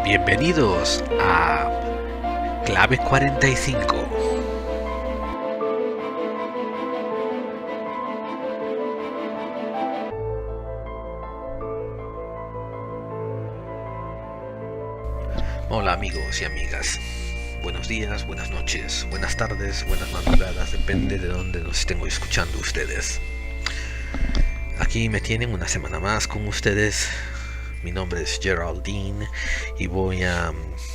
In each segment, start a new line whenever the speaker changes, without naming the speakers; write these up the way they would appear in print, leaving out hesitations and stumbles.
Bienvenidos a Clave 45. Hola amigos y amigas, buenos días, buenas noches, buenas tardes, buenas madrugadas, depende de dónde nos estén escuchando ustedes. Aquí me tienen una semana más con ustedes. Mi nombre es Geraldine y voy a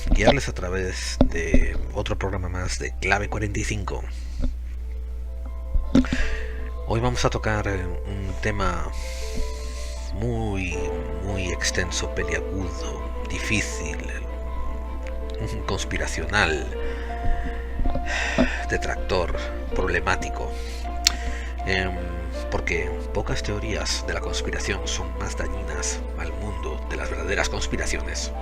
guiarles a través de otro programa más de Clave 45. Hoy vamos a tocar un tema muy extenso, peliagudo, difícil, conspiracional, detractor, problemático. Porque pocas teorías de la conspiración son más dañinas al mundo de las verdaderas conspiraciones,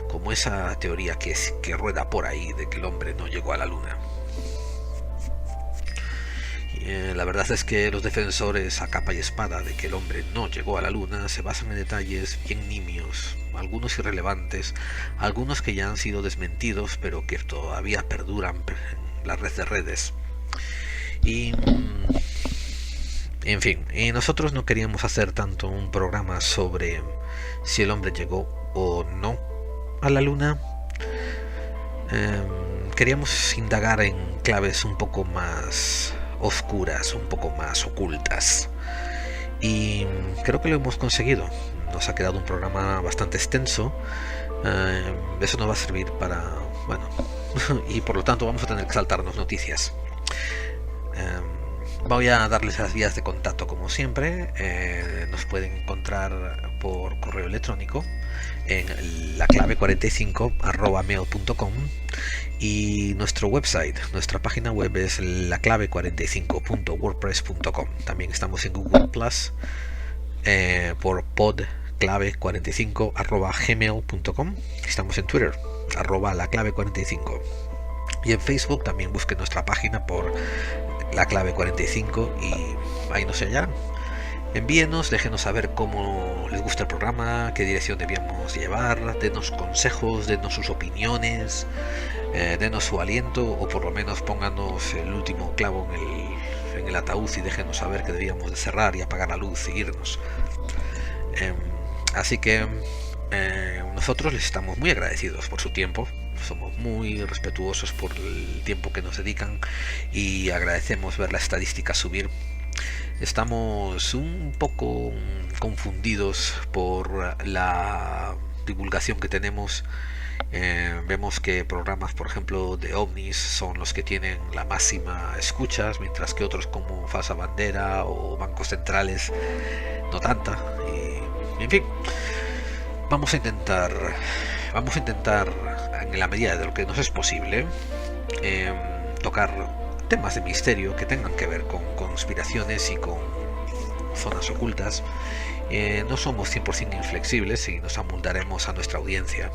como esa teoría que rueda por ahí de que el hombre no llegó a la luna. La verdad es que los defensores a capa y espada de que el hombre no llegó a la luna se basan en detalles bien nimios, algunos irrelevantes, algunos que ya han sido desmentidos pero que todavía perduran en la red de redes. En fin, nosotros no queríamos hacer tanto un programa sobre si el hombre llegó o no a la luna. Queríamos indagar en claves un poco más oscuras, un poco más ocultas. Y creo que lo hemos conseguido. Nos ha quedado un programa bastante extenso. Eso nos va a servir para... y por lo tanto vamos a tener que saltarnos noticias. Voy a darles las vías de contacto como siempre. Nos pueden encontrar por correo electrónico en laclave45@mail.com y nuestro website, nuestra página web es laclave45.wordpress.com. También estamos en Google Plus por podclave45@gmail.com. Estamos en Twitter @laclave45 y en Facebook también busquen nuestra página por La Clave 45 y ahí nos hallarán. Envíenos, déjenos saber cómo les gusta el programa, qué dirección debíamos llevar, denos consejos, denos sus opiniones, denos su aliento o por lo menos pónganos el último clavo en el ataúd y déjenos saber que debíamos de cerrar y apagar la luz y irnos. Así que nosotros les estamos muy agradecidos por su tiempo. Somos muy respetuosos por el tiempo que nos dedican y agradecemos ver la estadística subir. Estamos un poco confundidos por la divulgación que tenemos. Vemos que programas, por ejemplo, de ovnis son los que tienen la máxima escuchas, mientras que otros como Falsa Bandera o Bancos Centrales no tanta. Y, en fin, vamos a intentar en la medida de lo que nos es posible tocar temas de misterio que tengan que ver con conspiraciones y con zonas ocultas. No somos 100% inflexibles y nos amoldaremos a nuestra audiencia,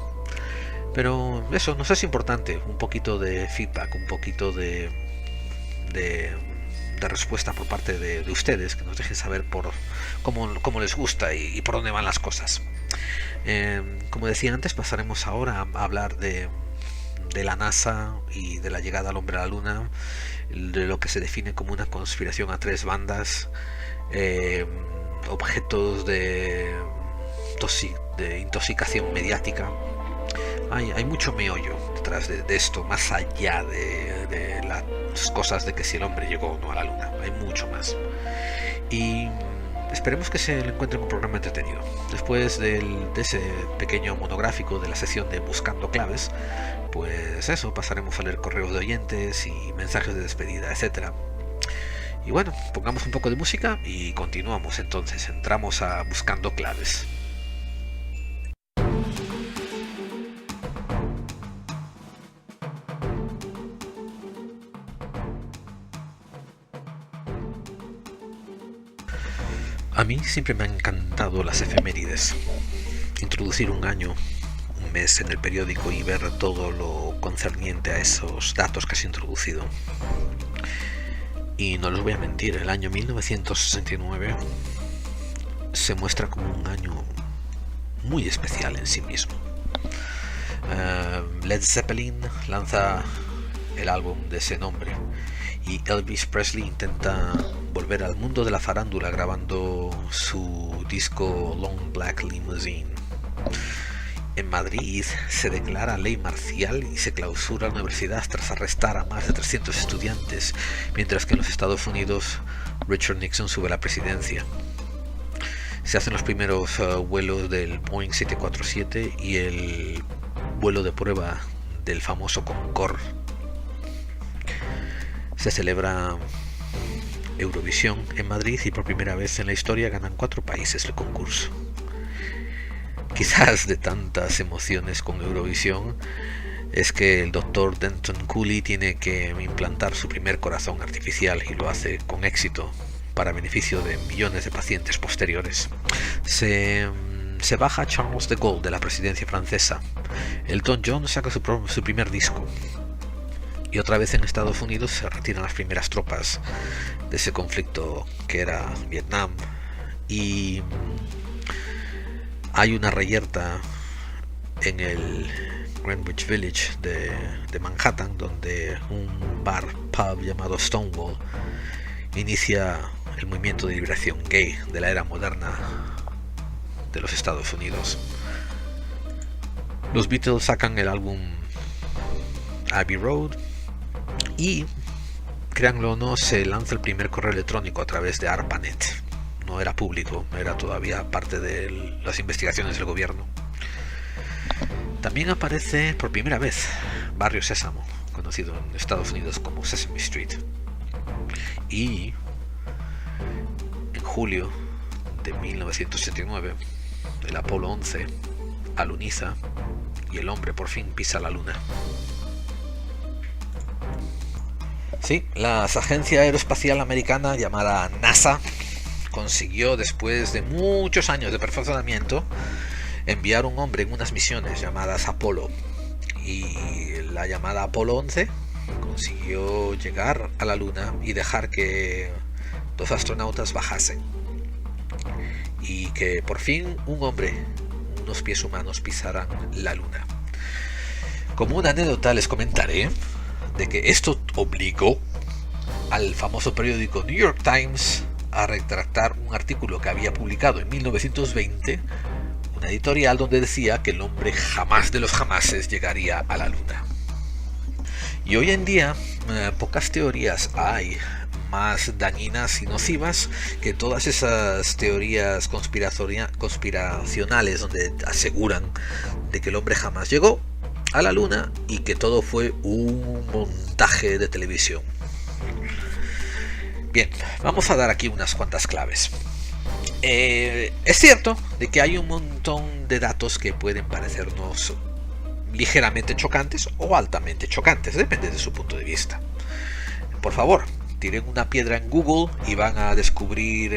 pero eso nos es importante, un poquito de feedback, un poquito de respuesta por parte de ustedes, que nos dejen saber por cómo les gusta y por dónde van las cosas. Como decía antes, pasaremos ahora a hablar de la NASA y de la llegada al hombre a la luna, de lo que se define como una conspiración a tres bandas, objetos de intoxicación mediática. Hay mucho meollo detrás de esto, más allá de las cosas de que si el hombre llegó o no a la luna. Hay mucho más. Y esperemos que se le encuentren un programa entretenido. Después de ese pequeño monográfico de la sesión de Buscando Claves, pues eso, pasaremos a leer correos de oyentes y mensajes de despedida, etcétera. Y bueno, pongamos un poco de música y continuamos entonces. Entramos a Buscando Claves. A mí siempre me han encantado las efemérides. Introducir un año, un mes en el periódico y ver todo lo concerniente a esos datos que has introducido. Y no les voy a mentir, el año 1969 se muestra como un año muy especial en sí mismo. Led Zeppelin lanza el álbum de ese nombre y Elvis Presley intenta volver al mundo de la farándula grabando su disco Long Black Limousine. En Madrid se declara ley marcial y se clausura la universidad tras arrestar a más de 300 estudiantes, mientras que en los Estados Unidos Richard Nixon sube a la presidencia. Se hacen los primeros vuelos del Boeing 747 y el vuelo de prueba del famoso Concorde. Se celebra Eurovisión en Madrid y por primera vez en la historia ganan 4 países el concurso. Quizás de tantas emociones con Eurovisión es que el doctor Denton Cooley tiene que implantar su primer corazón artificial y lo hace con éxito para beneficio de millones de pacientes posteriores. Se baja Charles de Gaulle de la presidencia francesa. Elton John saca su primer disco. Y otra vez en Estados Unidos se retiran las primeras tropas de ese conflicto que era Vietnam. Y hay una reyerta en el Greenwich Village de Manhattan, donde un pub llamado Stonewall inicia el movimiento de liberación gay de la era moderna de los Estados Unidos. Los Beatles sacan el álbum Abbey Road y, créanlo o no, se lanza el primer correo electrónico a través de ARPANET. No era público, era todavía parte de las investigaciones del gobierno. También aparece por primera vez Barrio Sésamo, conocido en Estados Unidos como Sesame Street. Y en julio de 1989, el Apolo 11 aluniza y el hombre por fin pisa la luna. Sí, la agencia aeroespacial americana llamada NASA consiguió, después de muchos años de perfeccionamiento, enviar un hombre en unas misiones llamadas Apolo, y la llamada Apolo 11 consiguió llegar a la luna y dejar que 2 astronautas bajasen y que por fin un hombre, unos pies humanos, pisaran la luna. Como una anécdota les comentaré de que esto obligó al famoso periódico New York Times a retractar un artículo que había publicado en 1920, una editorial donde decía que el hombre jamás de los jamases llegaría a la luna. Y hoy en día pocas teorías hay más dañinas y nocivas que todas esas teorías conspiracionales donde aseguran de que el hombre jamás llegó a la luna y que todo fue un montaje de televisión. Bien, vamos a dar aquí unas cuantas claves. Es cierto de que hay un montón de datos que pueden parecernos ligeramente chocantes o altamente chocantes, depende de su punto de vista. Por favor, tiren una piedra en Google y van a descubrir,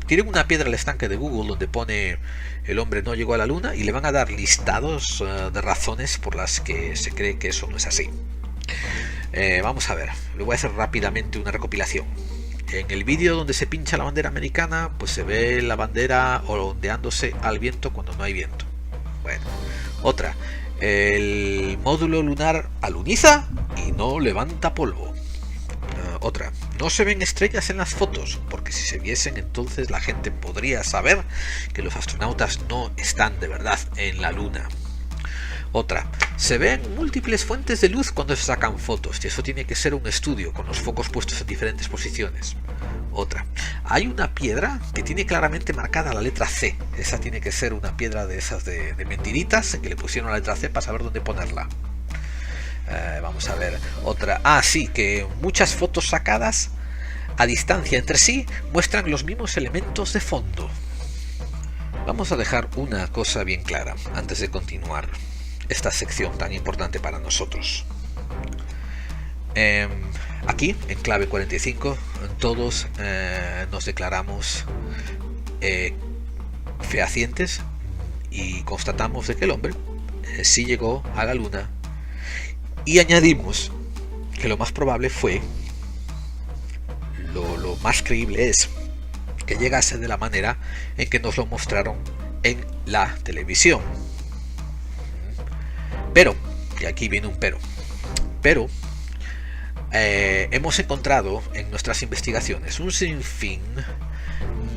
tiren una piedra al estanque de Google donde pone el hombre no llegó a la luna y le van a dar listados de razones por las que se cree que eso no es así. Vamos a ver, le voy a hacer rápidamente una recopilación. En el vídeo donde se pincha la bandera americana, pues se ve la bandera ondeándose al viento cuando no hay viento. Bueno, otra, el módulo lunar aluniza y no levanta polvo. Otra, no se ven estrellas en las fotos, porque si se viesen entonces la gente podría saber que los astronautas no están de verdad en la luna. Otra, se ven múltiples fuentes de luz cuando se sacan fotos y eso tiene que ser un estudio con los focos puestos en diferentes posiciones. Otra, hay una piedra que tiene claramente marcada la letra C. Esa tiene que ser una piedra de esas de mentiritas que le pusieron la letra C para saber dónde ponerla. Vamos a ver, otra, sí, que muchas fotos sacadas a distancia entre sí muestran los mismos elementos de fondo. Vamos a dejar una cosa bien clara antes de continuar esta sección tan importante para nosotros. Aquí, en clave 45, todos nos declaramos fehacientes y constatamos de que el hombre sí llegó a la luna, y añadimos que lo más probable fue, lo más creíble es que llegase de la manera en que nos lo mostraron en la televisión. Pero, y aquí viene un pero hemos encontrado en nuestras investigaciones un sinfín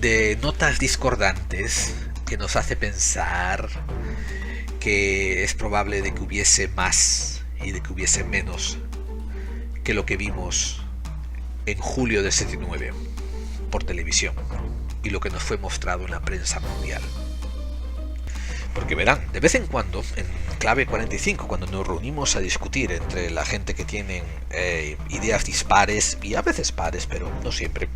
de notas discordantes que nos hace pensar que es probable de que hubiese más y de que hubiese menos que lo que vimos en julio del 79 por televisión y lo que nos fue mostrado en la prensa mundial. Porque verán, de vez en cuando, en Clave 45, cuando nos reunimos a discutir entre la gente que tienen ideas dispares, y a veces pares, pero no siempre,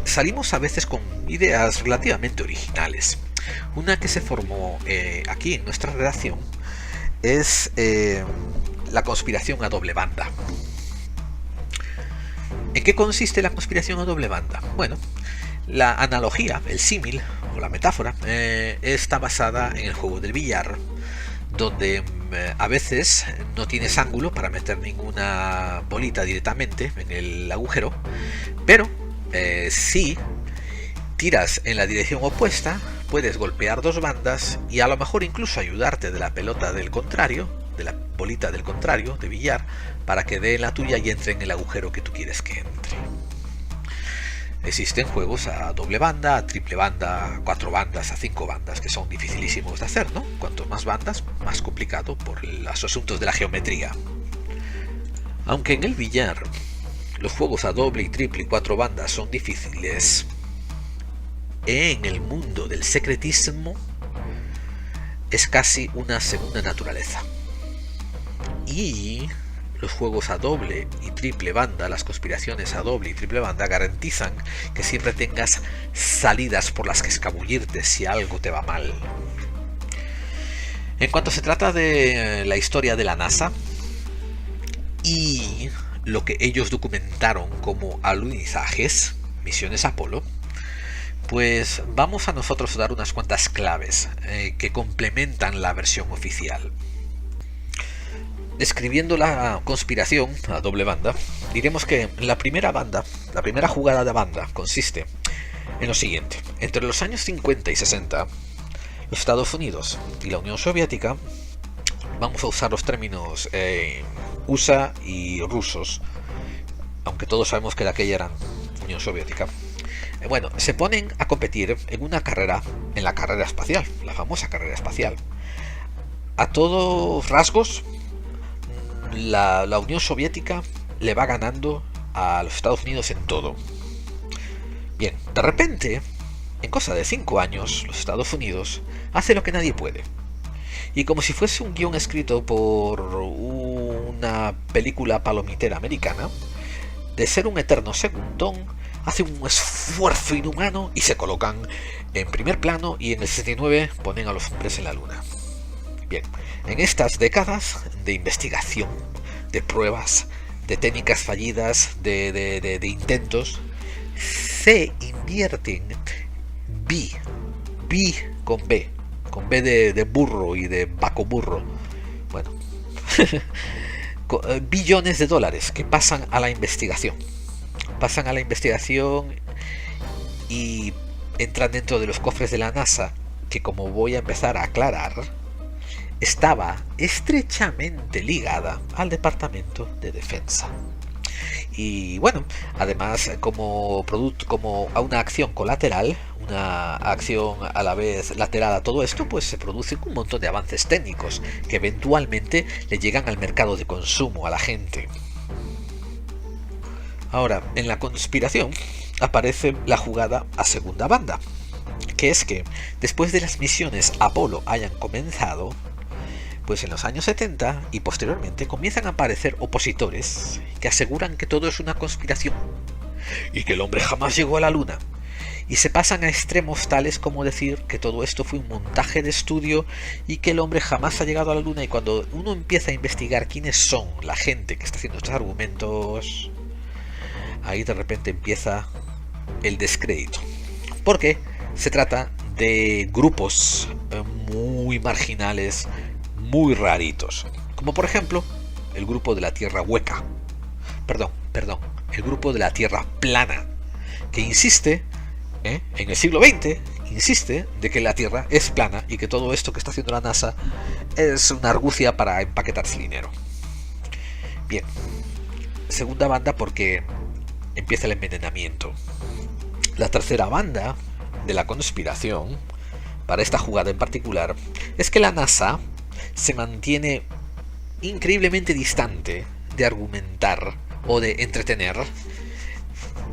salimos a veces con ideas relativamente originales. Una que se formó aquí en nuestra redacción es la conspiración a doble banda. ¿En qué consiste la conspiración a doble banda? Bueno, la analogía, el símil o la metáfora está basada en el juego del billar, donde a veces no tienes ángulo para meter ninguna bolita directamente en el agujero, pero si tiras en la dirección opuesta puedes golpear dos bandas y a lo mejor incluso ayudarte de la pelota del contrario, de la bolita del contrario de billar, para que dé en la tuya y entre en el agujero que tú quieres que entre. Existen juegos a doble banda, a triple banda, a 4 bandas, a 5 bandas, que son dificilísimos de hacer, ¿no? Cuanto más bandas, más complicado por los asuntos de la geometría. Aunque en el billar los juegos a doble y triple y 4 bandas son difíciles, en el mundo del secretismo es casi una segunda naturaleza. Y los juegos a doble y triple banda, las conspiraciones a doble y triple banda, garantizan que siempre tengas salidas por las que escabullirte si algo te va mal. En cuanto se trata de la historia de la NASA y lo que ellos documentaron como alunizajes, misiones Apolo, pues vamos a nosotros a dar unas cuantas claves que complementan la versión oficial. Describiendo la conspiración a doble banda, diremos que la primera jugada de banda consiste en lo siguiente. Entre los años 50 y 60, los Estados Unidos y la Unión Soviética, vamos a usar los términos USA y rusos, aunque todos sabemos que de aquella eran Unión Soviética, bueno, se ponen a competir en una carrera, en la carrera espacial, la famosa carrera espacial. A todos rasgos, la Unión Soviética le va ganando a los Estados Unidos en todo. Bien, de repente, en cosa de 5 años, los Estados Unidos hace lo que nadie puede. Y como si fuese un guión escrito por una película palomitera americana, de ser un eterno segundón, hace un esfuerzo inhumano y se colocan en primer plano, y en el 69 ponen a los hombres en la luna. Bien, en estas décadas de investigación, de pruebas, de técnicas fallidas, de intentos, se invierten con B de burro y de vaco burro, bueno, billones de dólares que pasan a la investigación. Y entran dentro de los cofres de la NASA, que, como voy a empezar a aclarar, estaba estrechamente ligada al Departamento de Defensa. Y bueno, además, como a una acción colateral, una acción a la vez lateral a todo esto, pues se producen un montón de avances técnicos que eventualmente le llegan al mercado de consumo, a la gente. Ahora, en la conspiración aparece la jugada a segunda banda, que es que después de las misiones Apolo hayan comenzado, pues en los años 70 y posteriormente comienzan a aparecer opositores que aseguran que todo es una conspiración y que el hombre jamás llegó a la luna, y se pasan a extremos tales como decir que todo esto fue un montaje de estudio y que el hombre jamás ha llegado a la luna. Y cuando uno empieza a investigar quiénes son la gente que está haciendo estos argumentos, ahí de repente empieza el descrédito, porque se trata de grupos muy marginales, muy raritos, como por ejemplo el grupo de la Tierra hueca, el grupo de la Tierra plana, que insiste en el siglo XX insiste de que la Tierra es plana y que todo esto que está haciendo la NASA es una argucia para empaquetarse dinero. Bien, segunda banda porque empieza el envenenamiento. La tercera banda de la conspiración, para esta jugada en particular, es que la NASA se mantiene increíblemente distante de argumentar o de entretener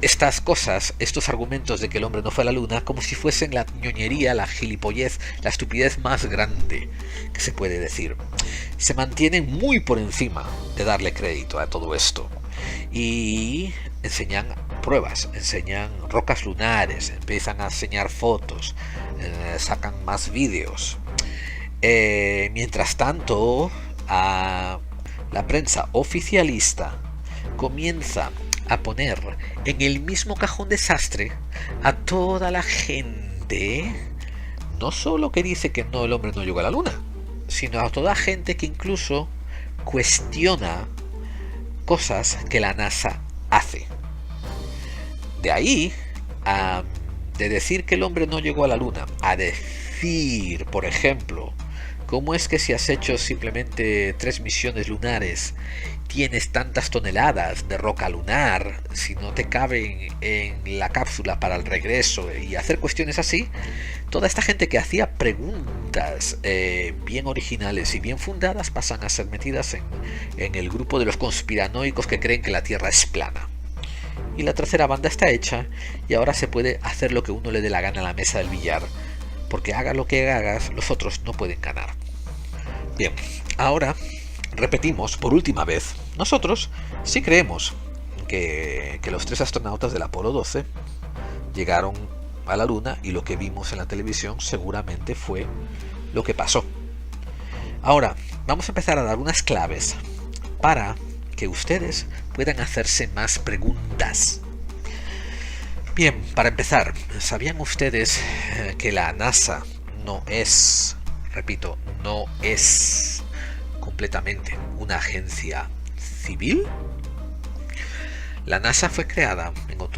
estas cosas, estos argumentos de que el hombre no fue a la luna, como si fuesen la ñoñería, la gilipollez, la estupidez más grande que se puede decir. Se mantienen muy por encima de darle crédito a todo esto y enseñan pruebas, enseñan rocas lunares, empiezan a enseñar fotos, sacan más vídeos. Mientras tanto, la prensa oficialista comienza a poner en el mismo cajón desastre a toda la gente, no solo que dice que no, el hombre no llegó a la luna, sino a toda gente que incluso cuestiona cosas que la NASA hace. De ahí de decir que el hombre no llegó a la luna a decir, por ejemplo, ¿cómo es que si has hecho simplemente 3 misiones lunares tienes tantas toneladas de roca lunar, si no te caben en la cápsula para el regreso, y hacer cuestiones así? Toda esta gente que hacía preguntas bien originales y bien fundadas pasan a ser metidas en el grupo de los conspiranoicos que creen que la Tierra es plana. Y la tercera banda está hecha y ahora se puede hacer lo que uno le dé la gana a la mesa del billar, porque haga lo que hagas, los otros no pueden ganar. Bien, ahora repetimos por última vez, nosotros sí creemos que los 3 astronautas del Apolo 12 llegaron a la Luna y lo que vimos en la televisión seguramente fue lo que pasó. Ahora, vamos a empezar a dar unas claves para que ustedes puedan hacerse más preguntas. Bien, para empezar, ¿sabían ustedes que la NASA no es, repito, no es completamente una agencia civil? La NASA fue creada el 1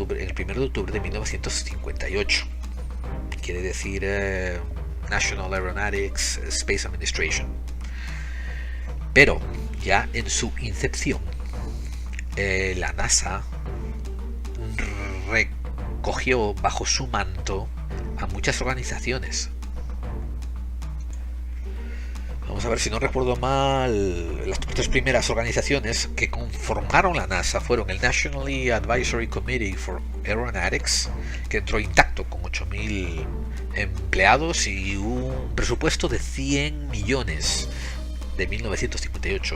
de octubre de 1958. Quiere decir National Aeronautics Space Administration. Pero ya en su incepción, la NASA recogió bajo su manto a muchas organizaciones. Vamos a ver, si no recuerdo mal, las 3 primeras organizaciones que conformaron la NASA fueron el National Advisory Committee for Aeronautics, que entró intacto con 8.000 empleados y un presupuesto de 100 millones de 1958,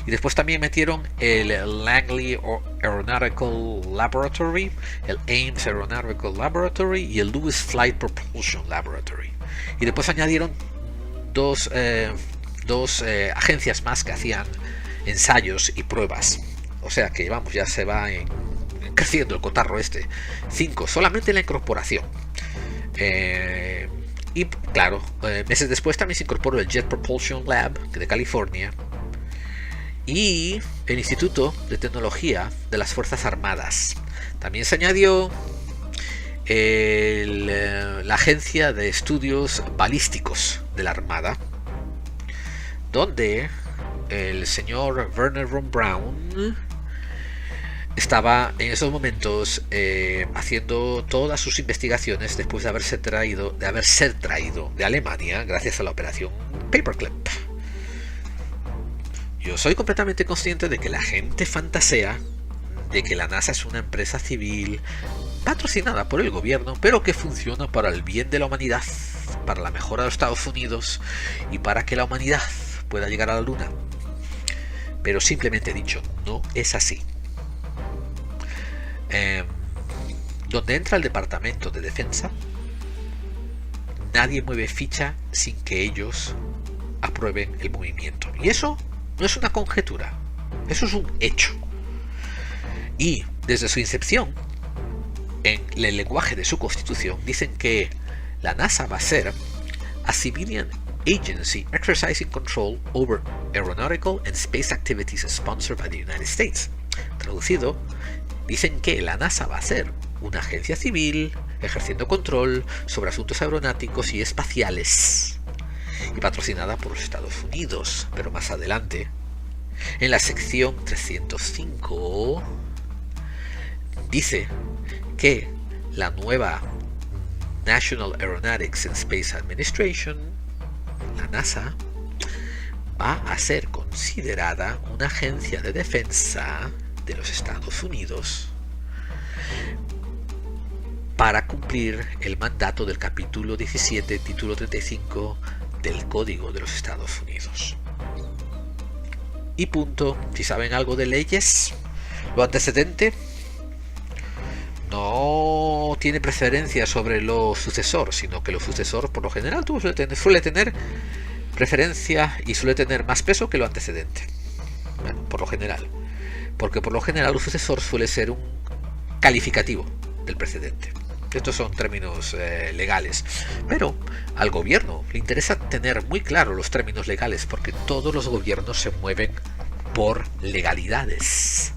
Y después también metieron el Langley Aeronautical Laboratory, el Ames Aeronautical Laboratory y el Lewis Flight Propulsion Laboratory. Y después añadieron dos agencias más que hacían ensayos y pruebas. O sea que vamos, ya se va creciendo el cotarro este. 5 solamente en la incorporación. Y claro, meses después también se incorporó el Jet Propulsion Lab de California y el Instituto de Tecnología de las Fuerzas Armadas. También se añadió la Agencia de Estudios Balísticos de la Armada, donde el señor Wernher von Braun estaba en esos momentos haciendo todas sus investigaciones después de haberse traído de Alemania gracias a la operación Paperclip. Yo soy completamente consciente de que la gente fantasea de que la NASA es una empresa civil patrocinada por el gobierno, pero que funciona para el bien de la humanidad, para la mejora de los Estados Unidos y para que la humanidad pueda llegar a la Luna. Pero simplemente dicho, no es así. Donde entra el Departamento de Defensa, nadie mueve ficha sin que ellos aprueben el movimiento. Y eso no es una conjetura, eso es un hecho. Y desde su incepción, en el lenguaje de su constitución, dicen que la NASA va a ser a civilian agency exercising control over aeronautical and space activities sponsored by the United States. Traducido, dicen que la NASA va a ser una agencia civil ejerciendo control sobre asuntos aeronáuticos y espaciales, y patrocinada por los Estados Unidos. Pero más adelante, en la sección 305, dice que la nueva National Aeronautics and Space Administration, la NASA, va a ser considerada una agencia de defensa de los Estados Unidos para cumplir el mandato del capítulo 17, título 35 del Código de los Estados Unidos. Y punto. Si saben algo de leyes, lo antecedente no tiene preferencia sobre lo sucesor, sino que lo sucesor por lo general suele tener preferencia y suele tener más peso que lo antecedente. Bueno, por lo general. Porque por lo general lo sucesor suele ser un calificativo del precedente. Estos son términos legales. Pero al gobierno le interesa tener muy claro los términos legales, porque todos los gobiernos se mueven por legalidades.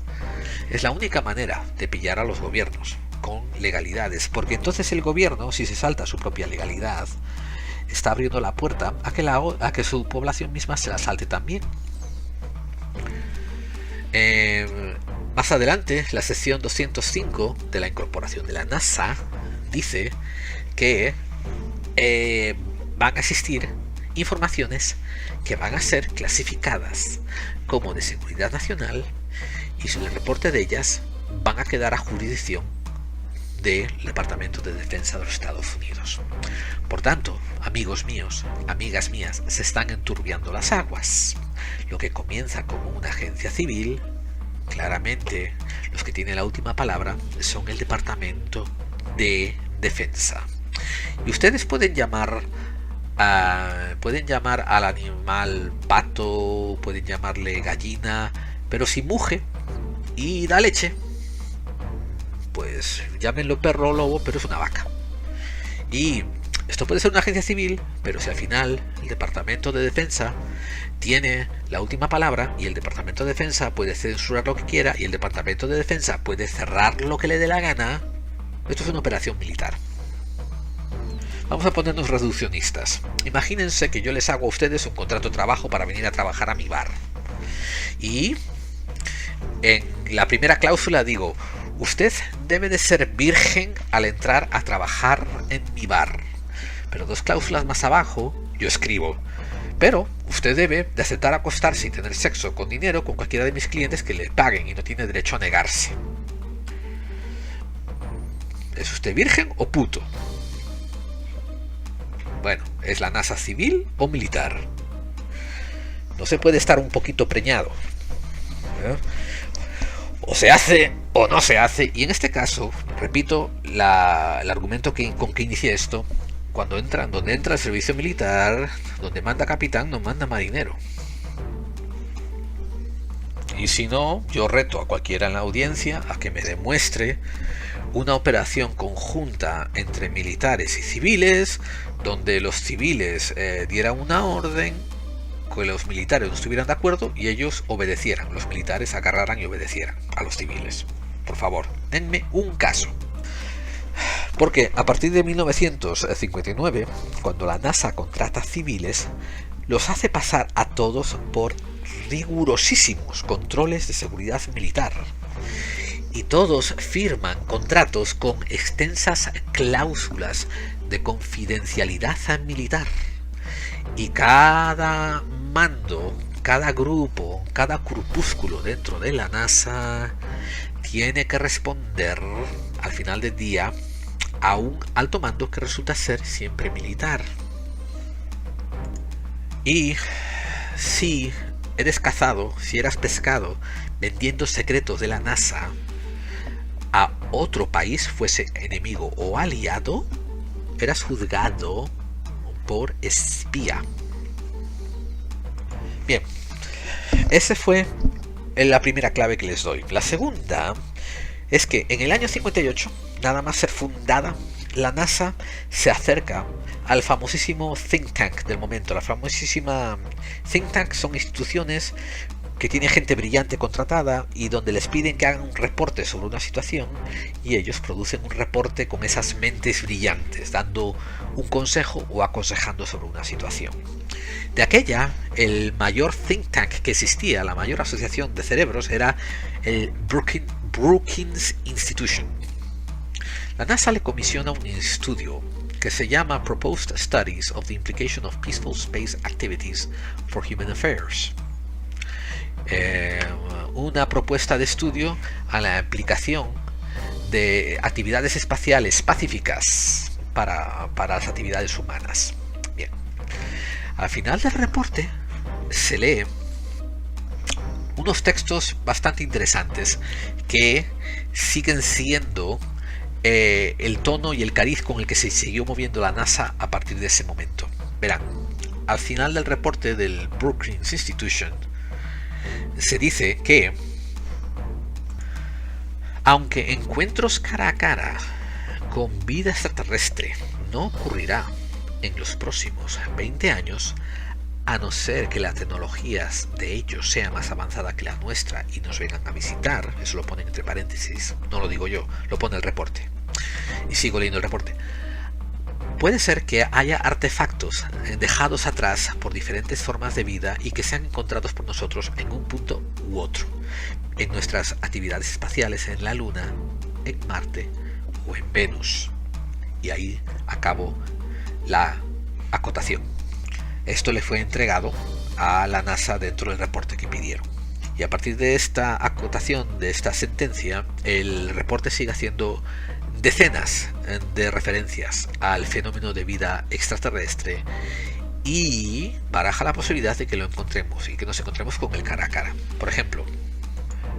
Es la única manera de pillar a los gobiernos, con legalidades, porque entonces el gobierno, si se salta su propia legalidad, está abriendo la puerta a que su población misma se la salte también. Más adelante, la sección 205 de la incorporación de la NASA dice que van a existir informaciones que van a ser clasificadas como de seguridad nacional, y el reporte de ellas van a quedar a jurisdicción del Departamento de Defensa de los Estados Unidos. Por tanto, amigos míos, amigas mías, se están enturbiando las aguas. Lo que comienza como una agencia civil, claramente los que tienen la última palabra son el Departamento de Defensa. Y ustedes pueden llamar al animal pato, pueden llamarle gallina, pero si muge y da leche, pues llámenlo perro o lobo, pero es una vaca. Y esto puede ser una agencia civil, pero si al final el Departamento de Defensa tiene la última palabra, y el Departamento de Defensa puede censurar lo que quiera, y el Departamento de Defensa puede cerrar lo que le dé la gana, esto es una operación militar. Vamos a ponernos reduccionistas. Imagínense que yo les hago a ustedes un contrato de trabajo para venir a trabajar a mi bar. Y en la primera cláusula digo: usted debe de ser virgen al entrar a trabajar en mi bar. Pero dos cláusulas más abajo yo escribo: pero usted debe de aceptar acostarse y tener sexo con dinero con cualquiera de mis clientes que le paguen, y no tiene derecho a negarse. ¿Es usted virgen o puto? Bueno, ¿es la NASA civil o militar? No se puede estar un poquito preñado, ¿eh? O se hace o no se hace. Y en este caso, repito el argumento con que inicié esto: donde entra el servicio militar, donde manda capitán, no manda marinero. Y si no, yo reto a cualquiera en la audiencia a que me demuestre una operación conjunta entre militares y civiles, donde los civiles dieran una orden, que los militares no estuvieran de acuerdo y ellos obedecieran, los militares agarraran y obedecieran a los civiles. Por favor, denme un caso. Porque a partir de 1959, cuando la NASA contrata civiles, los hace pasar a todos por rigurosísimos controles de seguridad militar. Y todos firman contratos con extensas cláusulas de confidencialidad militar. Y cada mando, cada grupo, cada grupúsculo dentro de la NASA tiene que responder al final del día a un alto mando que resulta ser siempre militar. Y si eres cazado, si eras pescado vendiendo secretos de la NASA a otro país, fuese enemigo o aliado, eras juzgado por espía. Bien, esa fue la primera clave que les doy. La segunda es que en el año 58, nada más ser fundada, la NASA se acerca al famosísimo think tank del momento. La famosísima think tank son instituciones que tiene gente brillante contratada y donde les piden que hagan un reporte sobre una situación y ellos producen un reporte con esas mentes brillantes, dando un consejo o aconsejando sobre una situación. De aquella, el mayor think tank que existía, la mayor asociación de cerebros, era el Brookings Institution. La NASA le comisiona un estudio que se llama Proposed Studies of the Implication of Peaceful Space Activities for Human Affairs. Una propuesta de estudio a la aplicación de actividades espaciales pacíficas para las actividades humanas. Bien. Al final del reporte se lee unos textos bastante interesantes que siguen siendo el tono y el cariz con el que se siguió moviendo la NASA a partir de ese momento. Verán, al final del reporte del Brookings Institution se dice que aunque encuentros cara a cara con vida extraterrestre no ocurrirá en los próximos 20 años, a no ser que la tecnología de ellos sea más avanzada que la nuestra y nos vengan a visitar, eso lo ponen entre paréntesis, no lo digo yo, lo pone el reporte. Y sigo leyendo el reporte. Puede ser que haya artefactos dejados atrás por diferentes formas de vida y que sean encontrados por nosotros en un punto u otro, en nuestras actividades espaciales en la Luna, en Marte o en Venus. Y ahí acabó la acotación. Esto le fue entregado a la NASA dentro del reporte que pidieron. Y a partir de esta acotación, de esta sentencia, el reporte sigue haciendo decenas de referencias al fenómeno de vida extraterrestre y baraja la posibilidad de que lo encontremos y que nos encontremos con él cara a cara. Por ejemplo,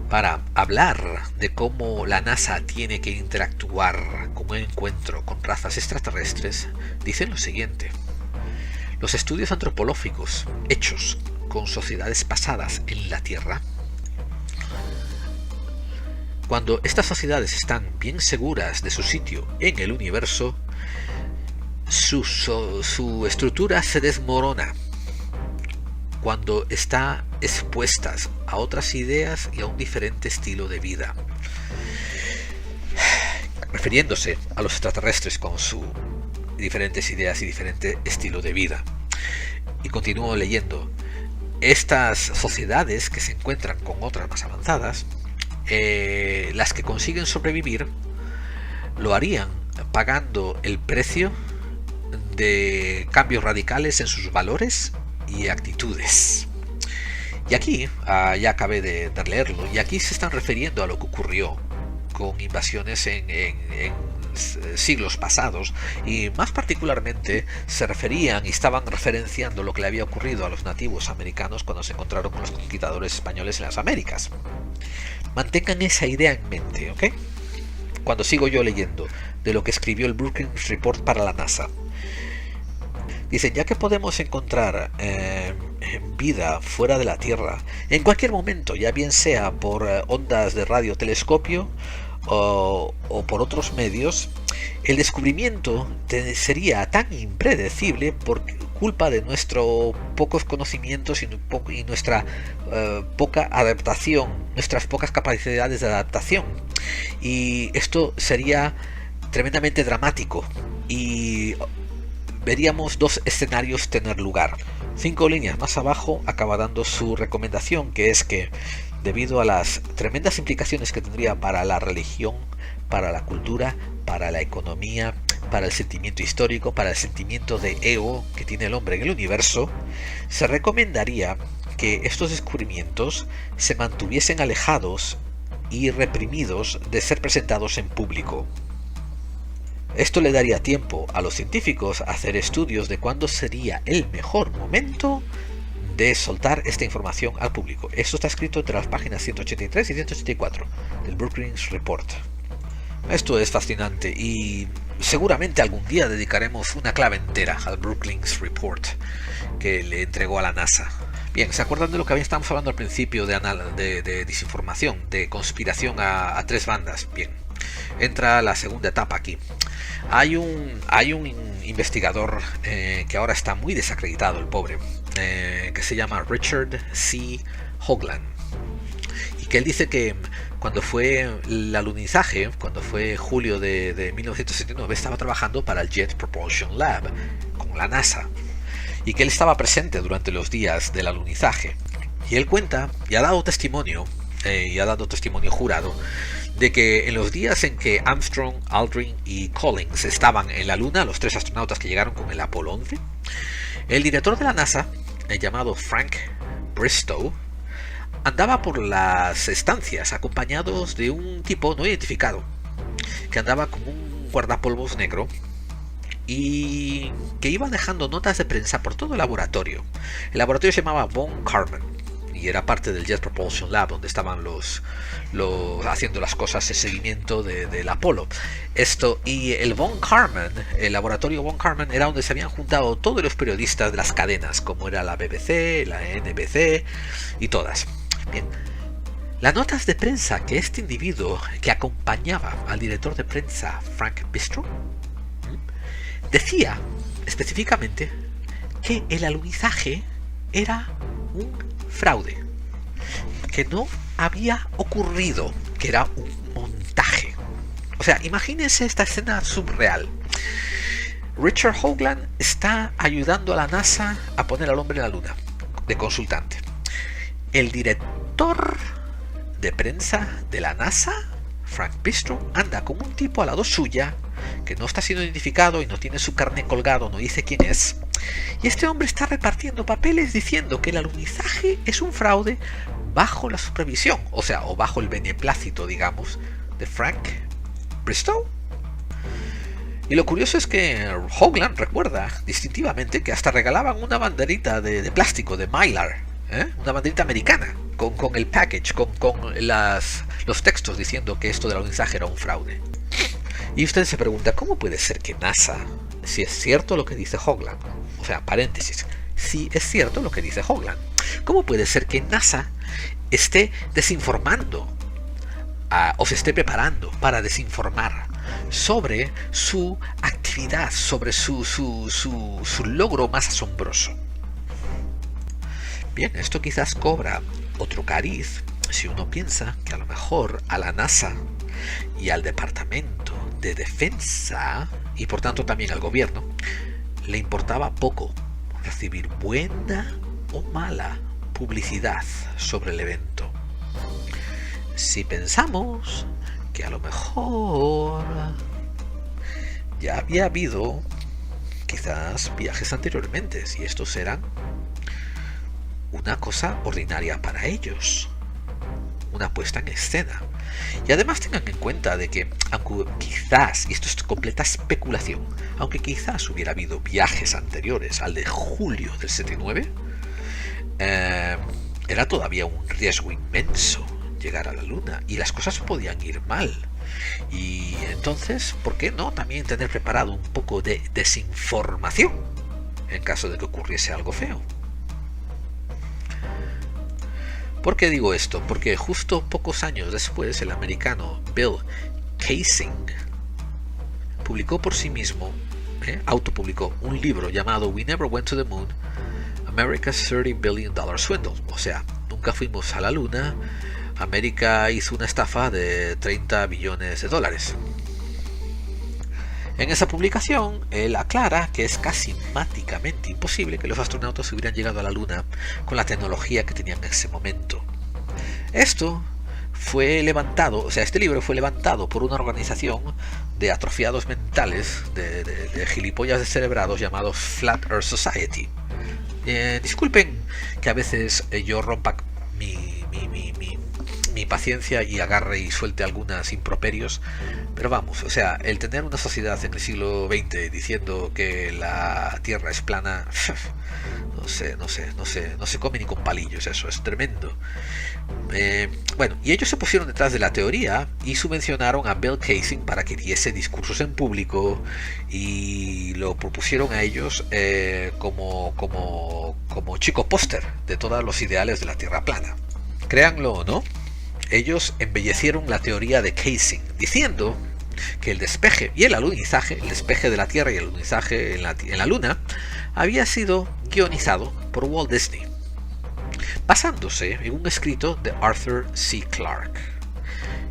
para hablar de cómo la NASA tiene que interactuar con un encuentro con razas extraterrestres, dicen lo siguiente: los estudios antropológicos hechos con sociedades pasadas en la Tierra, cuando estas sociedades están bien seguras de su sitio en el universo, su estructura se desmorona cuando está expuestas a otras ideas y a un diferente estilo de vida. Refiriéndose a los extraterrestres con sus diferentes ideas y diferente estilo de vida. Y continúo leyendo. Estas sociedades que se encuentran con otras más avanzadas, las que consiguen sobrevivir, lo harían pagando el precio de cambios radicales en sus valores y actitudes. Y aquí, ya acabé de leerlo, y aquí se están refiriendo a lo que ocurrió con invasiones en siglos pasados, y más particularmente se referían y estaban referenciando lo que le había ocurrido a los nativos americanos cuando se encontraron con los conquistadores españoles en las Américas. Mantengan esa idea en mente, ¿ok? Cuando sigo yo leyendo de lo que escribió el Brookings Report para la NASA, dicen, ya que podemos encontrar vida fuera de la Tierra en cualquier momento, ya bien sea por ondas de radiotelescopio o por otros medios, el descubrimiento sería tan impredecible por culpa de nuestros pocos conocimientos y nuestra poca adaptación, nuestras pocas capacidades de adaptación. Y esto sería tremendamente dramático y veríamos dos escenarios tener lugar. 5 líneas más abajo acaba dando su recomendación, que es que debido a las tremendas implicaciones que tendría para la religión, para la cultura, para la economía, para el sentimiento histórico, para el sentimiento de ego que tiene el hombre en el universo, se recomendaría que estos descubrimientos se mantuviesen alejados y reprimidos de ser presentados en público. Esto le daría tiempo a los científicos a hacer estudios de cuándo sería el mejor momento de soltar esta información al público. Esto está escrito entre las páginas 183 y 184 del Brookings Report. Esto es fascinante y seguramente algún día dedicaremos una clave entera al Brookings Report que le entregó a la NASA. Bien, ¿se acuerdan de lo que estábamos hablando al principio de desinformación, de conspiración a tres bandas? Bien, entra la segunda etapa aquí. Hay un investigador que ahora está muy desacreditado, el pobre, que se llama Richard C. Hoagland, y que él dice que cuando fue el alunizaje, cuando fue julio de 1979, estaba trabajando para el Jet Propulsion Lab con la NASA, y que él estaba presente durante los días del alunizaje. Y él cuenta y ha dado testimonio jurado de que en los días en que Armstrong, Aldrin y Collins estaban en la Luna, los 3 astronautas que llegaron con el Apolo 11, el director de la NASA, llamado Frank Bristow, andaba por las estancias acompañados de un tipo no identificado que andaba con un guardapolvos negro y que iba dejando notas de prensa por todo el laboratorio. El laboratorio se llamaba Von Karman y era parte del Jet Propulsion Lab, donde estaban los haciendo las cosas de seguimiento del Apolo. Y el Von Karman, el laboratorio Von Karman, era donde se habían juntado todos los periodistas de las cadenas, como era la BBC, la NBC y todas. Bien, las notas de prensa que este individuo que acompañaba al director de prensa, Frank Bristow, decía específicamente que el alunizaje era un fraude, que no había ocurrido, que era un montaje. O sea, imagínense esta escena surreal. Richard Hoagland está ayudando a la NASA a poner al hombre en la Luna, de consultante. El director de prensa de la NASA, Frank Bristow, anda con un tipo al lado suya que no está siendo identificado y no tiene su carnet colgado, no dice quién es, y este hombre está repartiendo papeles diciendo que el alunizaje es un fraude bajo la supervisión, o sea, o bajo el beneplácito, digamos, de Frank Bristow. Y lo curioso es que Hoagland recuerda distintivamente que hasta regalaban una banderita de plástico, de Mylar, una banderita americana, con el package, con los textos diciendo que esto del alunizaje era un fraude. Y usted se pregunta, ¿cómo puede ser que NASA, si es cierto lo que dice Hoagland, o sea, paréntesis, si es cierto lo que dice Hoagland, ¿cómo puede ser que NASA esté desinformando o se esté preparando para desinformar sobre su actividad, sobre su logro más asombroso? Bien, esto quizás cobra otro cariz si uno piensa que a lo mejor a la NASA y al Departamento de Defensa, y por tanto también al gobierno, le importaba poco recibir buena o mala publicidad sobre el evento. Si pensamos que a lo mejor ya había habido quizás viajes anteriormente, si estos eran una cosa ordinaria para ellos, una puesta en escena. Y además tengan en cuenta de que, aunque quizás, y esto es completa especulación, aunque quizás hubiera habido viajes anteriores al de julio del 79, era todavía un riesgo inmenso llegar a la Luna y las cosas podían ir mal. Y entonces, ¿por qué no también tener preparado un poco de desinformación en caso de que ocurriese algo feo? ¿Por qué digo esto? Porque justo pocos años después el americano Bill Kaysing publicó por sí mismo, autopublicó un libro llamado We Never Went to the Moon, America's $30 Billion Swindle. O sea, nunca fuimos a la Luna, América hizo una estafa de $30 billones. En esa publicación, él aclara que es casi mágicamente imposible que los astronautas hubieran llegado a la Luna con la tecnología que tenían en ese momento. Esto fue levantado, o sea, este libro fue levantado por una organización de atrofiados mentales, de gilipollas descerebrados llamados Flat Earth Society. Disculpen que a veces yo rompa mi paciencia y agarre y suelte algunos improperios, pero vamos, o sea, el tener una sociedad en el siglo XX diciendo que la Tierra es plana, no se come ni con palillos, eso es tremendo. Bueno, y ellos se pusieron detrás de la teoría y subvencionaron a Bill Kaysing para que diese discursos en público y lo propusieron a ellos como chico póster de todos los ideales de la Tierra plana. Créanlo o no, ellos embellecieron la teoría de Kaysing diciendo que el despeje y el alunizaje, el despeje de la Tierra y el alunizaje en la Luna, había sido guionizado por Walt Disney, basándose en un escrito de Arthur C. Clarke,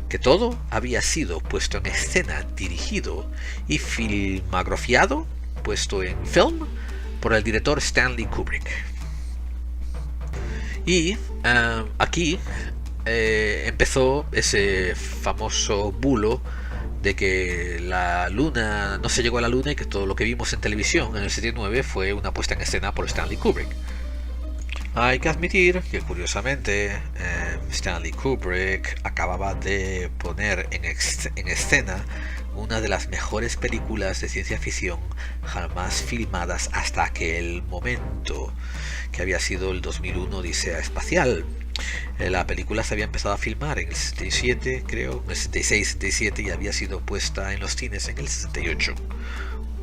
que todo había sido puesto en escena, dirigido y filmagrafiado, puesto en film, por el director Stanley Kubrick. Y aquí empezó ese famoso bulo de que la luna no se llegó a la luna y que todo lo que vimos en televisión en el 79 fue una puesta en escena por Stanley Kubrick. Hay que admitir que curiosamente Stanley Kubrick acababa de poner en escena una de las mejores películas de ciencia ficción jamás filmadas hasta aquel momento, que había sido el 2001 Odisea Espacial. La película se había empezado a filmar en el 67, creo, en el 66, 67, y había sido puesta en los cines en el 68.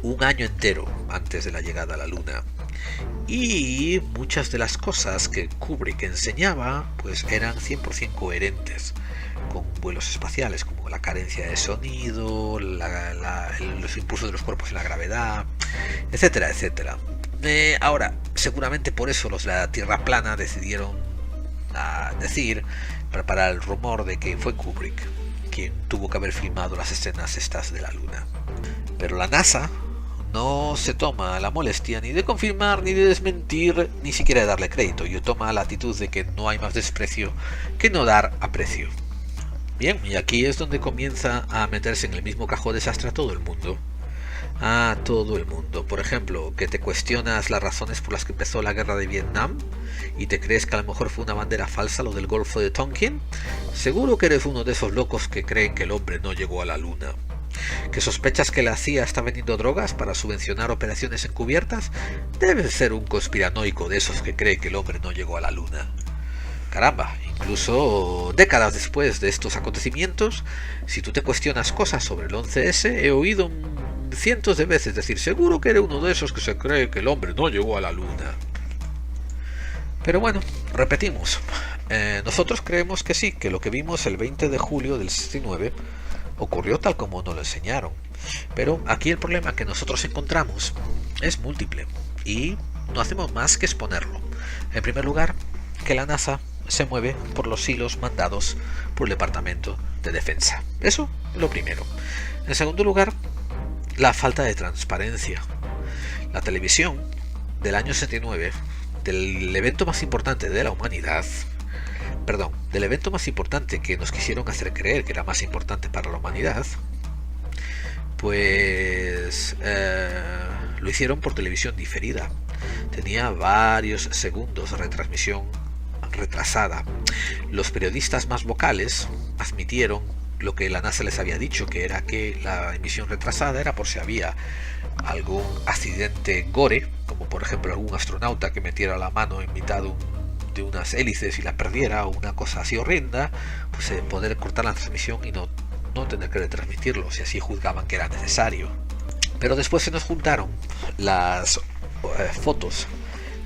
Un año entero antes de la llegada a la luna. Y muchas de las cosas que Kubrick enseñaba pues eran 100% coherentes con vuelos espaciales, como la carencia de sonido, los impulsos de los cuerpos en la gravedad, etcétera, etcétera. Ahora, seguramente por eso los de la Tierra plana decidieron preparar el rumor de que fue Kubrick quien tuvo que haber filmado las escenas estas de la luna. Pero la NASA no se toma la molestia ni de confirmar, ni de desmentir, ni siquiera de darle crédito, y toma la actitud de que no hay más desprecio que no dar aprecio. Bien, y aquí es donde comienza a meterse en el mismo cajón desastre a todo el mundo. A todo el mundo. Por ejemplo, que te cuestionas las razones por las que empezó la guerra de Vietnam y te crees que a lo mejor fue una bandera falsa lo del Golfo de Tonkin. Seguro que eres uno de esos locos que creen que el hombre no llegó a la luna. ¿Que sospechas que la CIA está vendiendo drogas para subvencionar operaciones encubiertas? Debes ser un conspiranoico de esos que cree que el hombre no llegó a la luna. Caramba, incluso décadas después de estos acontecimientos, si tú te cuestionas cosas sobre el 11S, he oído cientos de veces decir, seguro que eres uno de esos que se cree que el hombre no llegó a la luna. Pero bueno, repetimos, nosotros creemos que sí, que lo que vimos el 20 de julio del 69 ocurrió tal como nos lo enseñaron. Pero aquí el problema que nosotros encontramos es múltiple y no hacemos más que exponerlo. En primer lugar, que la NASA se mueve por los hilos mandados por el Departamento de Defensa. Eso lo primero. En segundo lugar, la falta de transparencia. La televisión del año 69, del evento más importante de la humanidad, del evento más importante que nos quisieron hacer creer que era más importante para la humanidad, pues lo hicieron por televisión diferida. Tenía varios segundos de retransmisión retrasada. Los periodistas más vocales admitieron lo que la NASA les había dicho, que era que la emisión retrasada era por si había algún accidente gore, como por ejemplo algún astronauta que metiera la mano en mitad de unas hélices y la perdiera, o una cosa así horrenda, pues poder cortar la transmisión y no tener que retransmitirlo, si así juzgaban que era necesario. Pero después se nos juntaron las fotos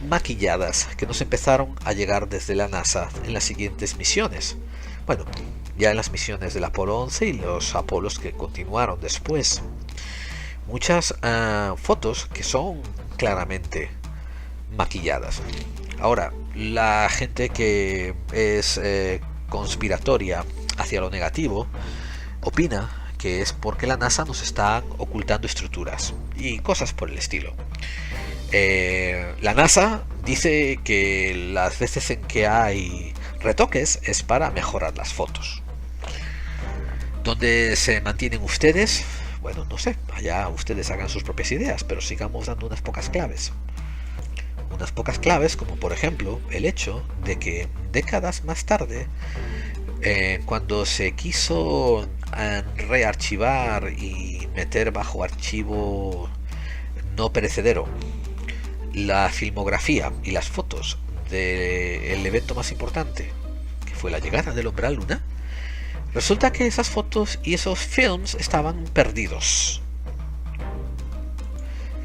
maquilladas que nos empezaron a llegar desde la NASA en las siguientes misiones. Bueno, ya en las misiones del Apolo 11 y los Apolos que continuaron después. Muchas fotos que son claramente maquilladas. Ahora, la gente que es conspiratoria hacia lo negativo opina que es porque la NASA nos está ocultando estructuras y cosas por el estilo. La NASA dice que las veces en que hay retoques es para mejorar las fotos. ¿Dónde se mantienen ustedes? Bueno, no sé, allá ustedes hagan sus propias ideas, pero sigamos dando unas pocas claves. Unas pocas claves como por ejemplo el hecho de que décadas más tarde, cuando se quiso rearchivar y meter bajo archivo no perecedero la filmografía y las fotos del evento más importante, que fue la llegada del hombre a la luna, resulta que esas fotos y esos films estaban perdidos.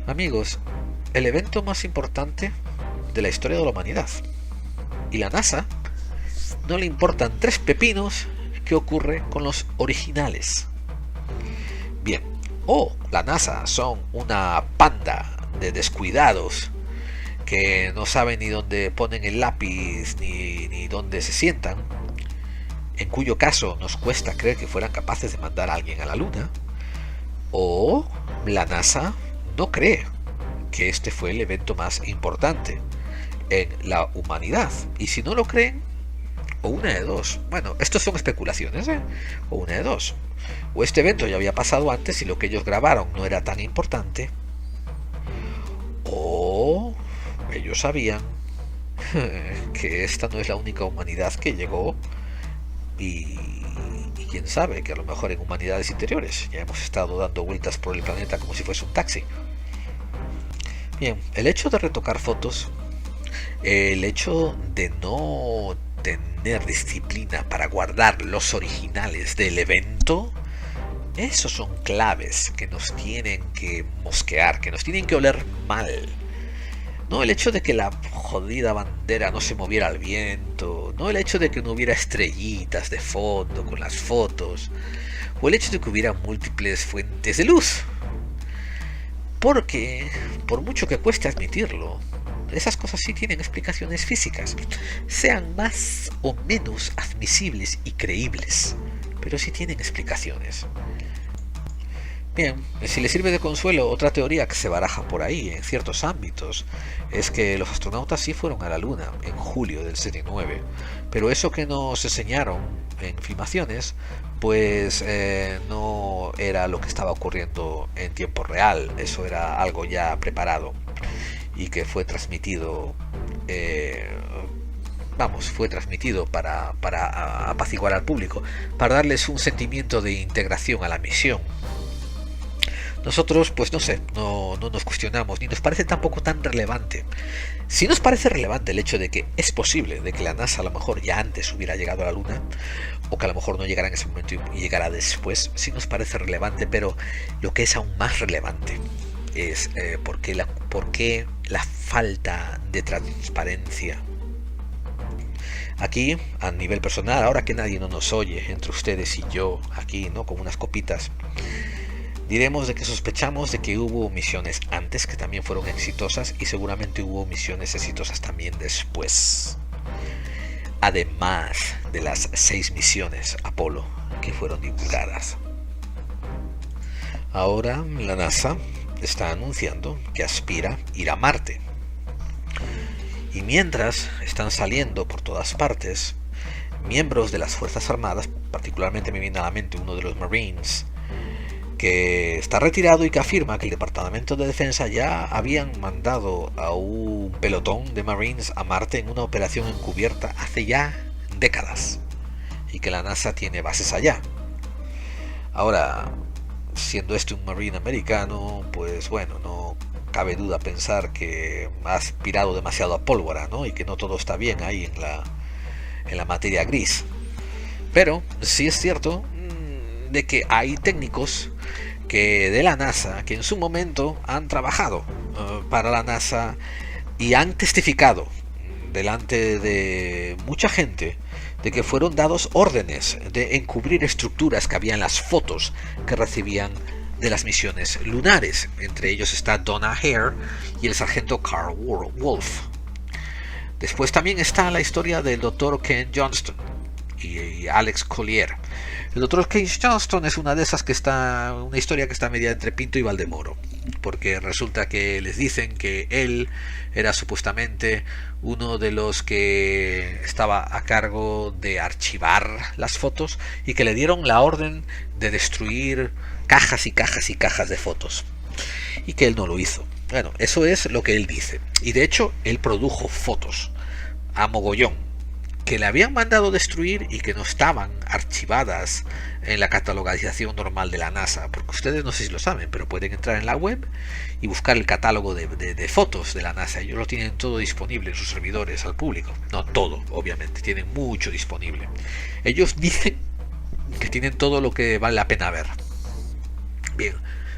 Amigos, el evento más importante de la historia de la humanidad, y la NASA no le importan tres pepinos qué ocurre con los originales. Bien, o la NASA son una panda de descuidados que no saben ni dónde ponen el lápiz ni dónde se sientan, en cuyo caso nos cuesta creer que fueran capaces de mandar a alguien a la Luna, o la NASA no cree que este fue el evento más importante en la humanidad. Y si no lo creen, o una de dos. Bueno, estos son especulaciones, ¿eh? O una de dos. O este evento ya había pasado antes y lo que ellos grabaron no era tan importante. O ellos sabían que esta no es la única humanidad que llegó y quién sabe, que a lo mejor en humanidades interiores ya hemos estado dando vueltas por el planeta como si fuese un taxi. Bien, el hecho de retocar fotos, el hecho de no tener disciplina para guardar los originales del evento, esos son claves que nos tienen que mosquear, que nos tienen que oler mal. No el hecho de que la jodida bandera no se moviera al viento, no el hecho de que no hubiera estrellitas de fondo con las fotos, o el hecho de que hubiera múltiples fuentes de luz. Porque, por mucho que cueste admitirlo, esas cosas sí tienen explicaciones físicas, sean más o menos admisibles y creíbles, pero sí tienen explicaciones. Bien, si le sirve de consuelo, otra teoría que se baraja por ahí en ciertos ámbitos es que los astronautas sí fueron a la Luna en julio del 79, pero eso que nos enseñaron en filmaciones pues no era lo que estaba ocurriendo en tiempo real, eso era algo ya preparado y que fue transmitido fue transmitido para apaciguar al público, para darles un sentimiento de integración a la misión. Nosotros, pues no sé, no nos cuestionamos, ni nos parece tampoco tan relevante. Sí nos parece relevante el hecho de que es posible de que la NASA a lo mejor ya antes hubiera llegado a la Luna, o que a lo mejor no llegara en ese momento y llegara después. Sí nos parece relevante, pero lo que es aún más relevante es por qué la falta de transparencia. Aquí, a nivel personal, ahora que nadie no nos oye, entre ustedes y yo, aquí, ¿no? Con unas copitas, diremos de que sospechamos de que hubo misiones antes que también fueron exitosas y seguramente hubo misiones exitosas también después. Además de las 6 misiones Apolo que fueron divulgadas. Ahora la NASA está anunciando que aspira a ir a Marte. Y mientras están saliendo por todas partes miembros de las Fuerzas Armadas, particularmente me viene a la mente uno de los Marines, que está retirado y que afirma que el Departamento de Defensa ya habían mandado a un pelotón de Marines a Marte en una operación encubierta hace ya décadas y que la NASA tiene bases allá. Ahora, siendo este un Marine americano, pues bueno, no cabe duda pensar que ha aspirado demasiado a pólvora, ¿no? Y que no todo está bien ahí en la materia gris. Pero sí es cierto de que hay técnicos de la NASA que en su momento han trabajado para la NASA y han testificado delante de mucha gente de que fueron dados órdenes de encubrir estructuras que había en las fotos que recibían de las misiones lunares. Entre ellos está Donna Hare y el sargento Carl Wolf. Después también está la historia del Dr. Ken Johnston y Alex Collier. El Dr. Ken Johnston es una de esas una historia que está media entre Pinto y Valdemoro, porque resulta que les dicen que él era supuestamente uno de los que estaba a cargo de archivar las fotos y que le dieron la orden de destruir cajas y cajas y cajas de fotos y que él no lo hizo. Bueno, eso es lo que él dice, y de hecho él produjo fotos a mogollón que le habían mandado destruir y que no estaban archivadas en la catalogización normal de la NASA, porque ustedes no sé si lo saben, pero pueden entrar en la web y buscar el catálogo de fotos de la NASA. Ellos lo tienen todo disponible en sus servidores al público. No todo, obviamente, tienen mucho disponible. Ellos dicen que tienen todo lo que vale la pena ver. Bien,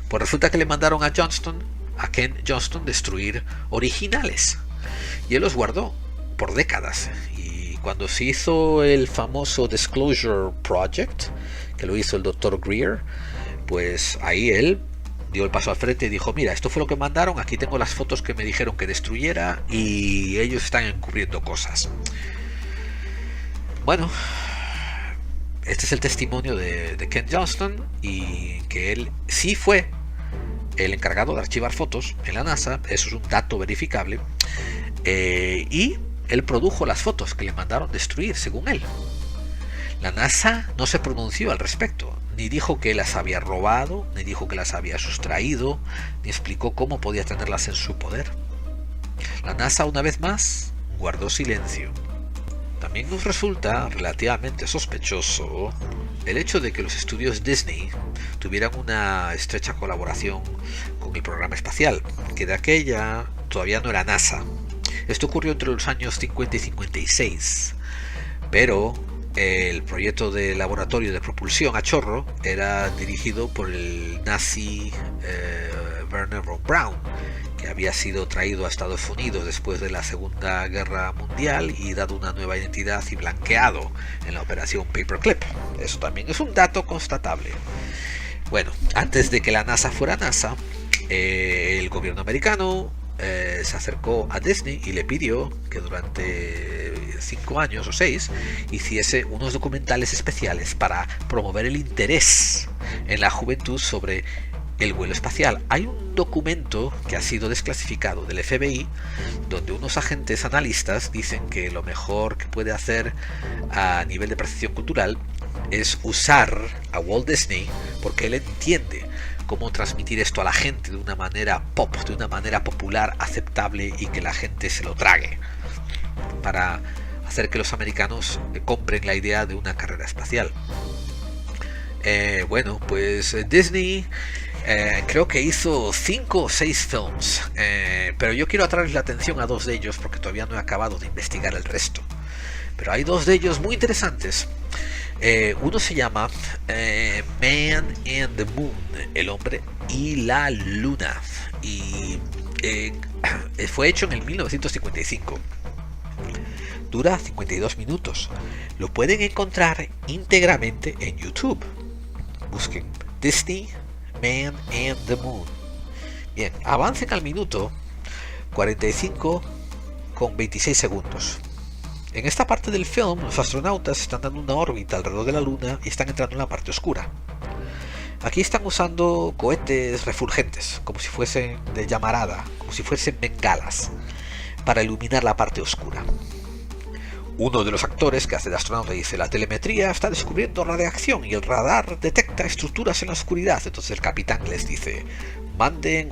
pues resulta que le mandaron a Ken Johnston, destruir originales, y él los guardó por décadas. Y cuando se hizo el famoso Disclosure Project, que lo hizo el Dr. Greer, pues ahí él dio el paso al frente y dijo: mira, esto fue lo que mandaron, aquí tengo las fotos que me dijeron que destruyera y ellos están encubriendo cosas. Bueno, este es el testimonio de Ken Johnston, y que él sí fue el encargado de archivar fotos en la NASA, eso es un dato verificable, y él produjo las fotos que le mandaron destruir, según él. La NASA no se pronunció al respecto, ni dijo que las había robado, ni dijo que las había sustraído, ni explicó cómo podía tenerlas en su poder. La NASA, una vez más, guardó silencio. También nos resulta relativamente sospechoso el hecho de que los estudios Disney tuvieran una estrecha colaboración con el programa espacial, que de aquella todavía no era NASA. Esto ocurrió entre los años 50 y 56, pero el proyecto de laboratorio de propulsión a chorro era dirigido por el nazi Wernher von Braun, que había sido traído a Estados Unidos después de la Segunda Guerra Mundial y dado una nueva identidad y blanqueado en la operación Paperclip. Eso también es un dato constatable. Bueno, antes de que la NASA fuera NASA, el gobierno americano se acercó a Disney y le pidió que durante 5 años o 6 hiciese unos documentales especiales para promover el interés en la juventud sobre el vuelo espacial. Hay un documento que ha sido desclasificado del FBI donde unos agentes analistas dicen que lo mejor que puede hacer a nivel de percepción cultural es usar a Walt Disney, porque él entiende cómo transmitir esto a la gente de una manera pop, de una manera popular, aceptable, y que la gente se lo trague, para hacer que los americanos compren la idea de una carrera espacial. Bueno, pues Disney creo que hizo 5 o 6 films, pero yo quiero atraerles la atención a 2 de ellos porque todavía no he acabado de investigar el resto. Pero hay 2 de ellos muy interesantes. Uno se llama Man and the Moon, el hombre y la luna, y fue hecho en el 1955. Dura 52 minutos. Lo pueden encontrar íntegramente en YouTube. Busquen Disney, Man and the Moon. Bien, avancen al minuto 45 con 26 segundos. En esta parte del film, los astronautas están dando una órbita alrededor de la Luna y están entrando en la parte oscura. Aquí están usando cohetes refulgentes, como si fuesen de llamarada, como si fuesen bengalas, para iluminar la parte oscura. Uno de los actores que hace de astronauta dice: la telemetría está descubriendo radiación y el radar detecta estructuras en la oscuridad. Entonces el capitán les dice: manden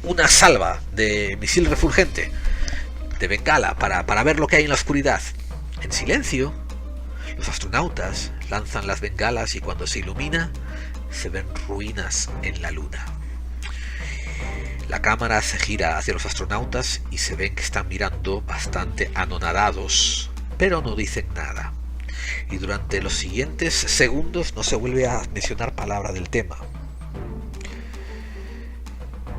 una salva de misil refulgente, de bengala, para ver lo que hay en la oscuridad. En silencio, los astronautas lanzan las bengalas y cuando se ilumina, se ven ruinas en la Luna. La cámara se gira hacia los astronautas y se ven que están mirando bastante anonadados, pero no dicen nada. Y durante los siguientes segundos no se vuelve a mencionar palabra del tema.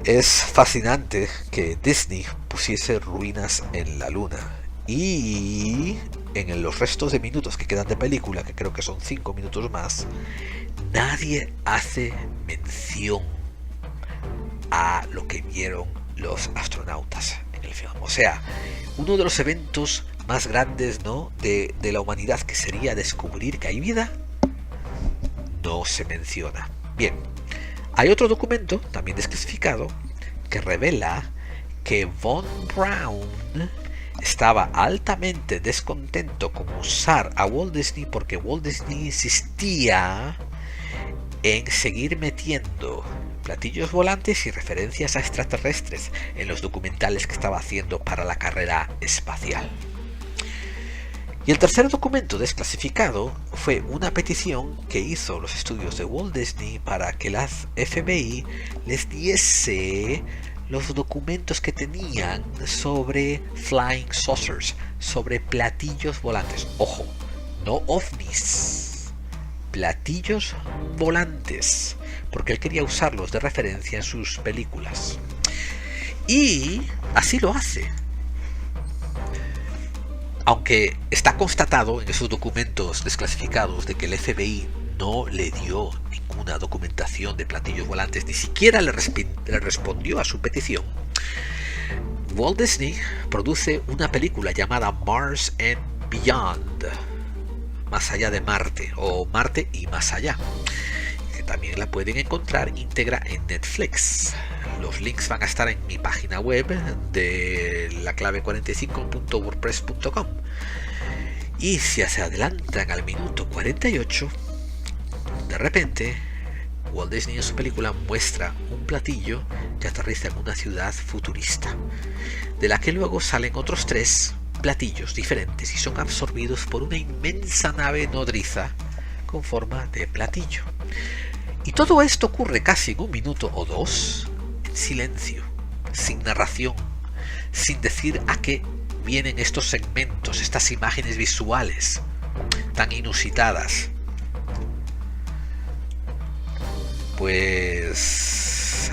Es fascinante que Disney pusiese ruinas en la Luna, y en los restos de minutos que quedan de película, que creo que son 5 minutos más, nadie hace mención a lo que vieron los astronautas en el film. O sea, uno de los eventos más grandes, ¿no?, de la humanidad, que sería descubrir que hay vida, no se menciona. Bien, hay otro documento, también desclasificado, que revela que Von Braun estaba altamente descontento con usar a Walt Disney porque Walt Disney insistía en seguir metiendo platillos volantes y referencias a extraterrestres en los documentales que estaba haciendo para la carrera espacial. Y el tercer documento desclasificado fue una petición que hizo los estudios de Walt Disney para que la FBI les diese los documentos que tenían sobre flying saucers, sobre platillos volantes. Ojo, no ovnis, platillos volantes, porque él quería usarlos de referencia en sus películas. Y así lo hace. Aunque está constatado en esos documentos desclasificados de que el FBI no le dio ninguna documentación de platillos volantes, ni siquiera le respondió a su petición, Walt Disney produce una película llamada Mars and Beyond, más allá de Marte, o Marte y más allá, que también la pueden encontrar íntegra en Netflix. Los links van a estar en mi página web de laclave45.wordpress.com. Y si se adelantan al minuto 48, de repente Walt Disney en su película muestra un platillo que aterriza en una ciudad futurista, de la que luego salen otros 3 platillos diferentes y son absorbidos por una inmensa nave nodriza con forma de platillo. Y todo esto ocurre casi en 1 minuto o 2, en silencio, sin narración, sin decir a qué vienen estos segmentos, estas imágenes visuales tan inusitadas. Pues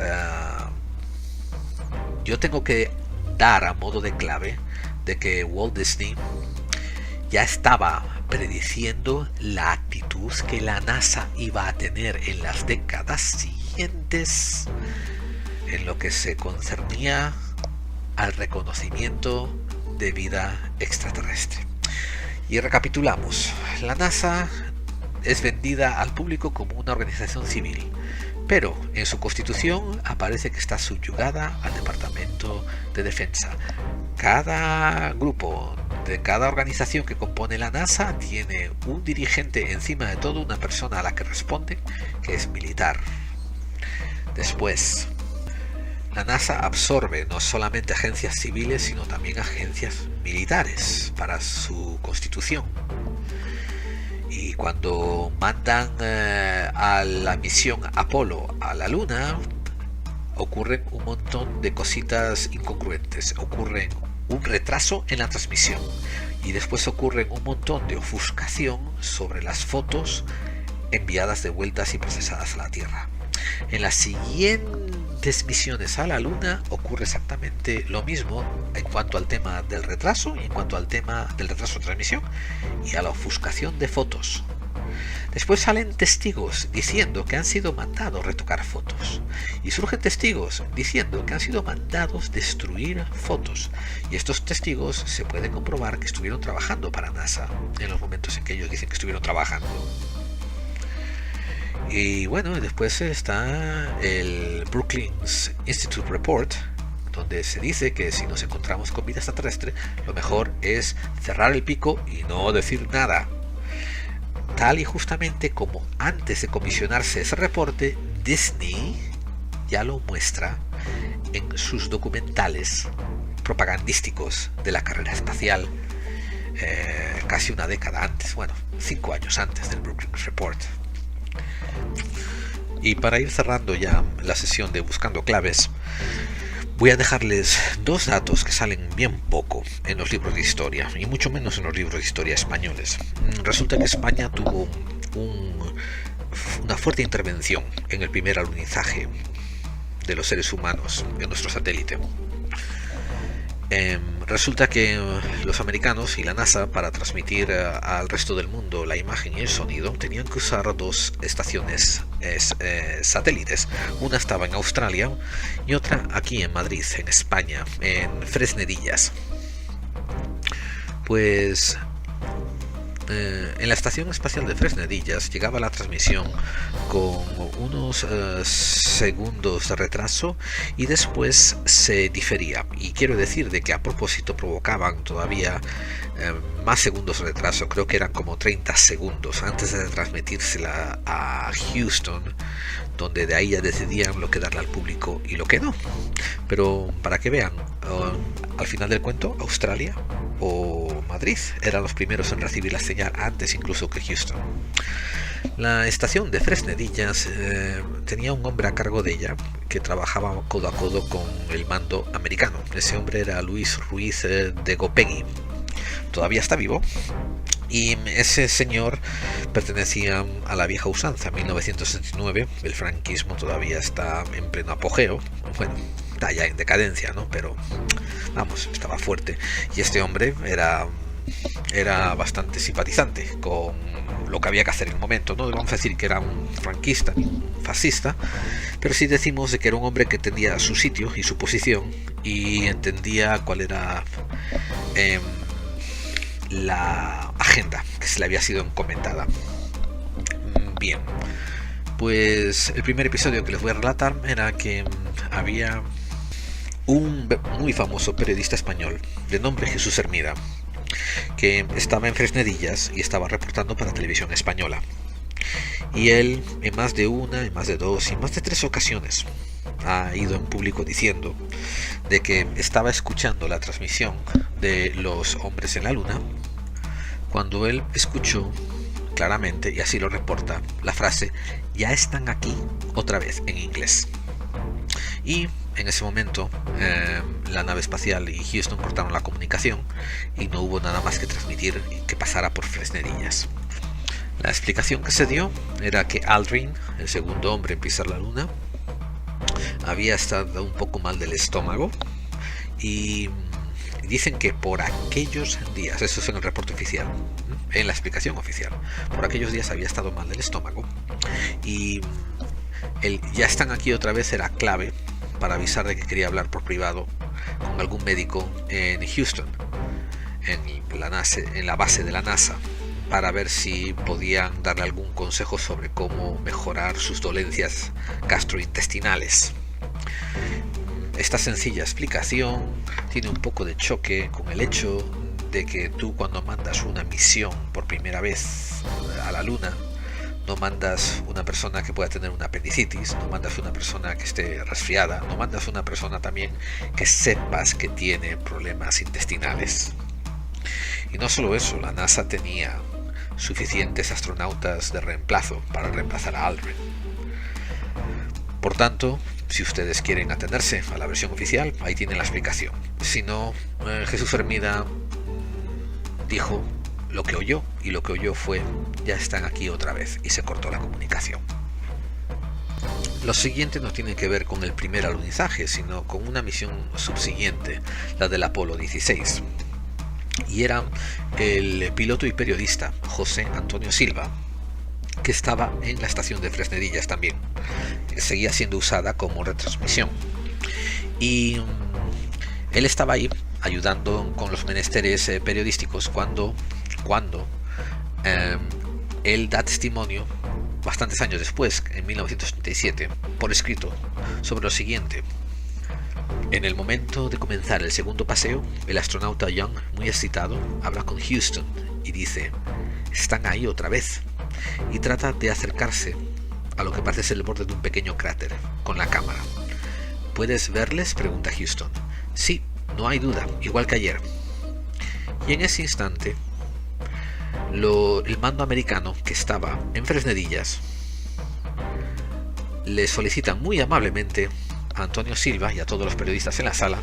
yo tengo que dar a modo de clave de que Walt Disney ya estaba prediciendo la actitud que la NASA iba a tener en las décadas siguientes en lo que se concernía al reconocimiento de vida extraterrestre. Y recapitulamos, la NASA es vendida al público como una organización civil, pero en su constitución aparece que está subyugada al Departamento de Defensa. Cada grupo de cada organización que compone la NASA tiene un dirigente encima de todo, una persona a la que responde, que es militar. Después, la NASA absorbe no solamente agencias civiles, sino también agencias militares para su constitución. Y cuando mandan a la misión Apolo a la Luna, ocurren un montón de cositas incongruentes. Ocurren un retraso en la transmisión y después ocurren un montón de ofuscación sobre las fotos enviadas de vueltas y procesadas a la Tierra. En las siguientes misiones a la Luna ocurre exactamente lo mismo en cuanto al tema del retraso y en cuanto al tema del retraso de transmisión y a la ofuscación de fotos. Después salen testigos diciendo que han sido mandados retocar fotos y surgen testigos diciendo que han sido mandados destruir fotos, y estos testigos se puede comprobar que estuvieron trabajando para NASA en los momentos en que ellos dicen que estuvieron trabajando. Y bueno, después está el Brookings Institute Report, donde se dice que si nos encontramos con vida extraterrestre, lo mejor es cerrar el pico y no decir nada. Tal y justamente como antes de comisionarse ese reporte, Disney ya lo muestra en sus documentales propagandísticos de la carrera espacial, casi una década antes, bueno, 5 años antes del Brookings Report. Y para ir cerrando ya la sesión de Buscando Claves, voy a dejarles 2 datos que salen bien poco en los libros de historia, y mucho menos en los libros de historia españoles. Resulta que España tuvo una fuerte intervención en el primer alunizaje de los seres humanos en nuestro satélite. Resulta que los americanos y la NASA, para transmitir al resto del mundo la imagen y el sonido, tenían que usar 2 estaciones satélites. Una estaba en Australia y otra aquí en Madrid, en España, en Fresnedillas. Pues en la Estación Espacial de Fresnedillas llegaba la transmisión con unos segundos de retraso y después se difería, y quiero decir de que a propósito provocaban todavía más segundos de retraso. Creo que eran como 30 segundos antes de transmitírsela a Houston, donde de ahí ya decidían lo que darle al público y lo que no. Pero para que vean, al final del cuento, Australia o Madrid eran los primeros en recibir la señal, antes incluso que Houston. La estación de Fresnedillas tenía un hombre a cargo de ella que trabajaba codo a codo con el mando americano. Ese hombre era Luis Ruiz de Gopegui. Todavía está vivo. Y ese señor pertenecía a la vieja usanza. En 1969 el franquismo todavía está en pleno apogeo. Bueno, está ya en decadencia, ¿no? Pero vamos, estaba fuerte. Y este hombre era era bastante simpatizante con lo que había que hacer en el momento. No vamos a decir que era un franquista ni un fascista, pero sí decimos de que era un hombre que entendía su sitio y su posición y entendía cuál era la agenda que se le había sido encomendada. Bien, pues el primer episodio que les voy a relatar era que había un muy famoso periodista español de nombre Jesús Hermida, que estaba en Fresnedillas y estaba reportando para Televisión Española. Y él en más de una, en más de dos y en más de tres ocasiones ha ido en público diciendo de que estaba escuchando la transmisión de los hombres en la luna cuando él escuchó claramente, y así lo reporta, la frase "ya están aquí" otra vez en inglés. Y en ese momento la nave espacial y Houston cortaron la comunicación y no hubo nada más que transmitir que pasara por Fresnedillas. La explicación que se dio era que Aldrin, el segundo hombre en pisar la luna, había estado un poco mal del estómago y dicen que por aquellos días, eso es en el reporte oficial, en la explicación oficial, por aquellos días había estado mal del estómago y el "ya están aquí otra vez" era clave para avisar de que quería hablar por privado con algún médico en Houston, en la base de la NASA, para ver si podían darle algún consejo sobre cómo mejorar sus dolencias gastrointestinales. Esta sencilla explicación tiene un poco de choque con el hecho de que tú, cuando mandas una misión por primera vez a la Luna, no mandas una persona que pueda tener una apendicitis, no mandas una persona que esté resfriada, no mandas una persona también que sepas que tiene problemas intestinales. Y no solo eso, la NASA tenía suficientes astronautas de reemplazo para reemplazar a Aldrin. Por tanto, si ustedes quieren atenderse a la versión oficial, ahí tienen la explicación. Si no, Jesús Hermida dijo lo que oyó, y lo que oyó fue "ya están aquí otra vez", y se cortó la comunicación. Lo siguiente no tiene que ver con el primer alunizaje, sino con una misión subsiguiente, la del Apolo 16. Y era el piloto y periodista José Antonio Silva, que estaba en la estación de Fresnedillas también, que seguía siendo usada como retransmisión. Y él estaba ahí ayudando con los menesteres periodísticos cuando él da testimonio bastantes años después, en 1937, por escrito, sobre lo siguiente: en el momento de comenzar el segundo paseo, el astronauta Young, muy excitado, habla con Houston y dice "están ahí otra vez", y trata de acercarse a lo que parece ser el borde de un pequeño cráter con la cámara. "¿Puedes verles?", pregunta Houston. "Sí, no hay duda, igual que ayer". Y en ese instante el mando americano, que estaba en Fresnedillas, le solicitan muy amablemente a Antonio Silva y a todos los periodistas en la sala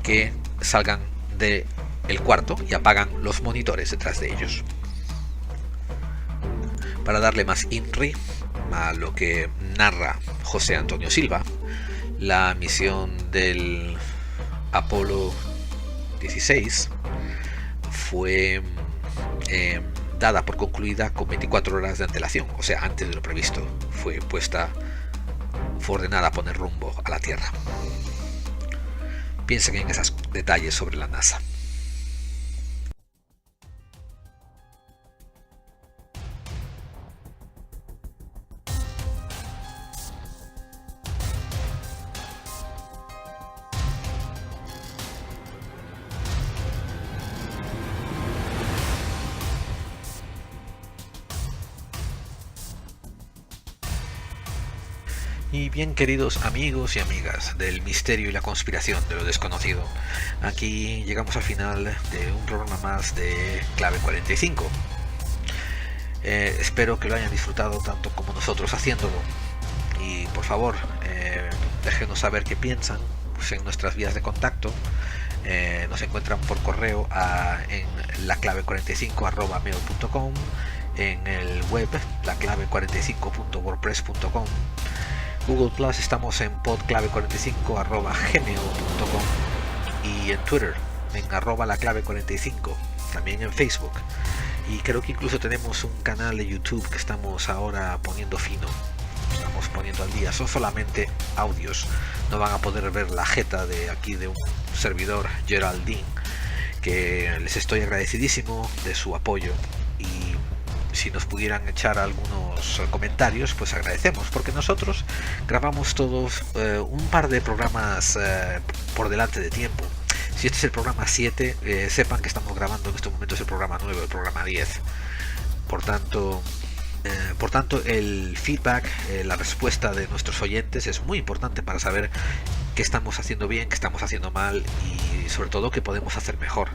que salgan del cuarto y apagan los monitores detrás de ellos. Para darle más INRI a lo que narra José Antonio Silva, la misión del Apolo 16 fue dada por concluida con 24 horas de antelación, o sea, antes de lo previsto. Fue ordenada a poner rumbo a la Tierra. Piensen en esos detalles sobre la NASA. Y bien, queridos amigos y amigas del misterio y la conspiración de lo desconocido, aquí llegamos al final de un programa más de Clave 45. Espero que lo hayan disfrutado tanto como nosotros haciéndolo, y por favor déjenos saber qué piensan pues, en nuestras vías de contacto. Nos encuentran por correo en laclave45@mail.com, en el web laclave45.wordpress.com. Google Plus estamos en podclave45@gmail.com y en Twitter en @laclave45. también en Facebook, y creo que incluso tenemos un canal de YouTube que estamos ahora poniendo fino, estamos poniendo al día. Son solamente audios, no van a poder ver la jeta de aquí de un servidor, Geraldine, que les estoy agradecidísimo de su apoyo, y si nos pudieran echar algunos comentarios, pues agradecemos, porque nosotros grabamos todos un par de programas por delante de tiempo. Si este es el programa 7, sepan que estamos grabando en estos momentos el programa 9, el programa 10. Por tanto, el feedback, la respuesta de nuestros oyentes es muy importante para saber qué estamos haciendo bien, qué estamos haciendo mal y sobre todo qué podemos hacer mejor.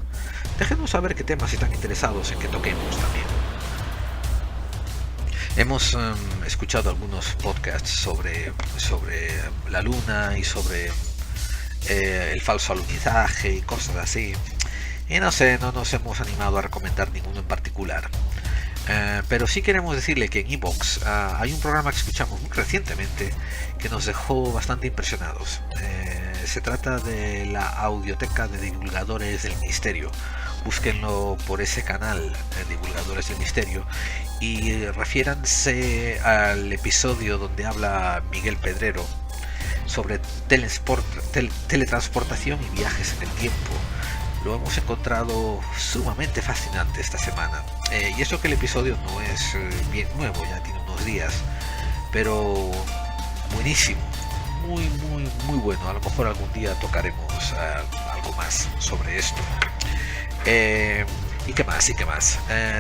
Déjenos saber qué temas están interesados en que toquemos también. Hemos escuchado algunos podcasts sobre la luna y sobre el falso alunizaje y cosas así, y no sé, no nos hemos animado a recomendar ninguno en particular, pero sí queremos decirle que en iVoox hay un programa que escuchamos muy recientemente que nos dejó bastante impresionados. Se trata de la audioteca de divulgadores del misterio. Búsquenlo por ese canal, Divulgadores del Misterio, y refiéranse al episodio donde habla Miguel Pedrero sobre teletransportación y viajes en el tiempo. Lo hemos encontrado sumamente fascinante esta semana, y eso que el episodio no es bien nuevo, ya tiene unos días, pero buenísimo, muy bueno. A lo mejor algún día tocaremos algo más sobre esto. ¿Y qué más?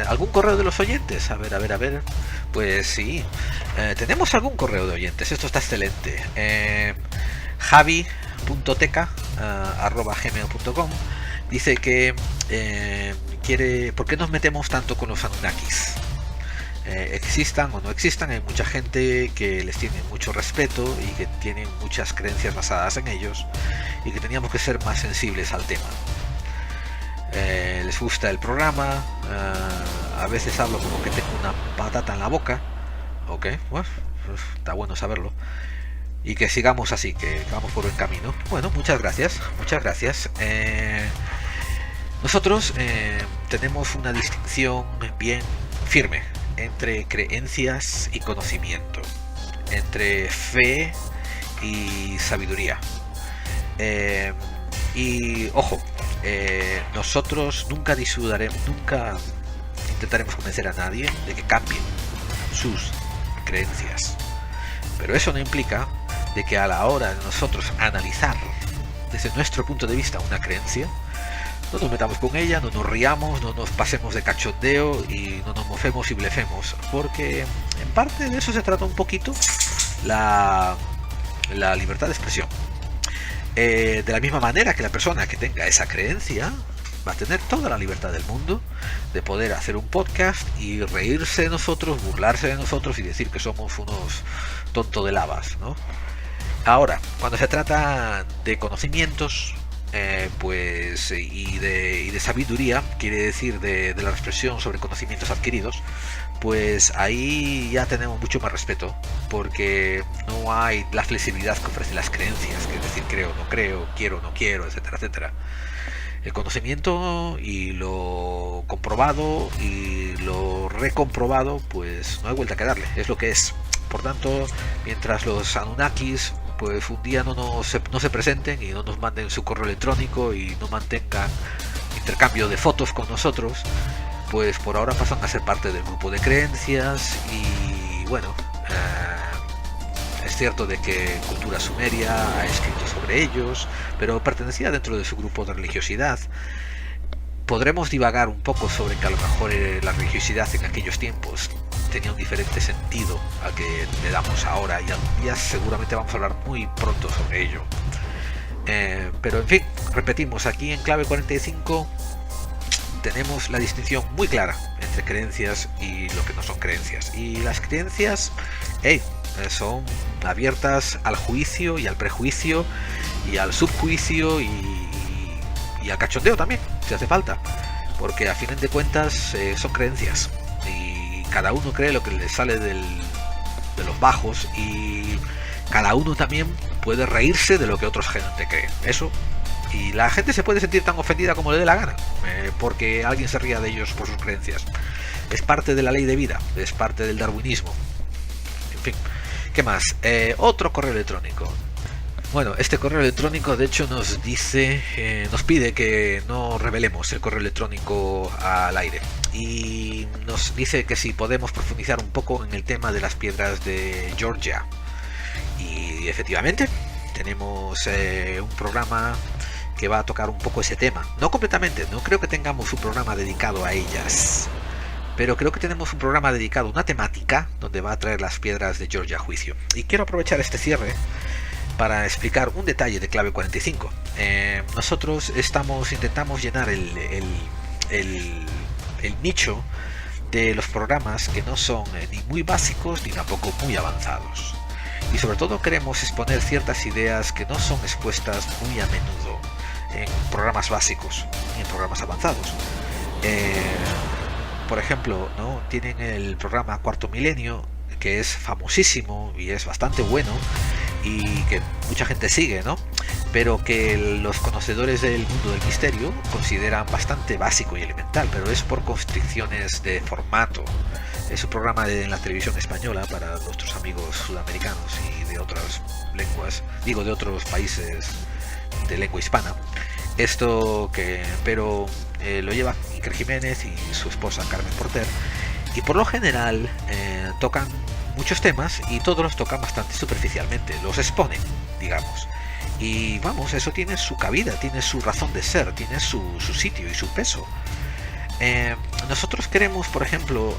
¿Algún correo de los oyentes? A ver. Pues sí, tenemos algún correo de oyentes. Esto está excelente. javi.teca@gmail.com dice que quiere... ¿Por qué nos metemos tanto con los Anunnakis? Existan o no existan, hay mucha gente que les tiene mucho respeto y que tienen muchas creencias basadas en ellos, y que teníamos que ser más sensibles al tema. Les gusta el programa, a veces hablo como que tengo una patata en la boca. Ok, bueno, pues está bueno saberlo, y que sigamos así, que vamos por buen camino. Bueno, muchas gracias. Nosotros tenemos una distinción bien firme entre creencias y conocimiento, entre fe y sabiduría. Y ojo, nosotros nunca intentaremos convencer a nadie de que cambien sus creencias, pero eso no implica de que a la hora de nosotros analizar desde nuestro punto de vista una creencia, no nos metamos con ella, no nos riamos, no nos pasemos de cachondeo y no nos mofemos y blefemos, porque en parte de eso se trata un poquito la libertad de expresión. De la misma manera que la persona que tenga esa creencia va a tener toda la libertad del mundo de poder hacer un podcast y reírse de nosotros, burlarse de nosotros y decir que somos unos tonto de lavas, ¿no? Ahora, cuando se trata de conocimientos, pues y de sabiduría, quiere decir de la expresión sobre conocimientos adquiridos, pues ahí ya tenemos mucho más respeto, porque no hay la flexibilidad que ofrecen las creencias, que es decir, creo, no creo, quiero, no quiero, etcétera, etcétera. El conocimiento y lo comprobado y lo recomprobado, pues no hay vuelta que darle, es lo que es. Por tanto, mientras los Anunnakis pues un día no se presenten y no nos manden su correo electrónico y no mantengan intercambio de fotos con nosotros, pues por ahora pasan a ser parte del grupo de creencias. Y bueno, es cierto de que cultura sumeria ha escrito sobre ellos, pero pertenecía dentro de su grupo de religiosidad. Podremos divagar un poco sobre que a lo mejor la religiosidad en aquellos tiempos tenía un diferente sentido al que le damos ahora, y algún día seguramente vamos a hablar muy pronto sobre ello. Pero en fin, repetimos, aquí en Clave 45 tenemos la distinción muy clara entre creencias y lo que no son creencias. Y las creencias son abiertas al juicio y al prejuicio y al subjuicio y al cachondeo también, si hace falta, porque a fin de cuentas son creencias y cada uno cree lo que le sale de los bajos, y cada uno también puede reírse de lo que otra gente cree. Eso Y la gente se puede sentir tan ofendida como le dé la gana, porque alguien se ría de ellos por sus creencias. Es parte de la ley de vida, es parte del darwinismo. En fin, ¿qué más? Otro correo electrónico. Bueno, este correo electrónico de hecho nos dice, nos pide que no revelemos el correo electrónico al aire. Y nos dice que si podemos profundizar un poco en el tema de las piedras de Georgia. Y efectivamente, tenemos un programa que va a tocar un poco ese tema. No completamente, no creo que tengamos un programa dedicado a ellas, pero creo que tenemos un programa dedicado a una temática donde va a traer las piedras de Georgia a juicio. Y quiero aprovechar este cierre para explicar un detalle de Clave 45. Nosotros intentamos llenar el nicho de los programas que no son ni muy básicos ni tampoco muy avanzados. Y sobre todo queremos exponer ciertas ideas que no son expuestas muy a menudo en programas básicos y en programas avanzados. Por ejemplo, ¿no? Tienen el programa Cuarto Milenio, que es famosísimo y es bastante bueno y que mucha gente sigue, ¿no? Pero que los conocedores del mundo del misterio consideran bastante básico y elemental, pero es por constricciones de formato. Es un programa en la televisión española para nuestros amigos sudamericanos y de otras lenguas, digo de otros países de lengua hispana. Pero lo lleva Iker Jiménez y su esposa Carmen Porter, y por lo general tocan muchos temas y todos los tocan bastante superficialmente, los exponen, digamos. Y vamos, eso tiene su cabida, tiene su razón de ser, tiene su sitio y su peso. Nosotros queremos, por ejemplo,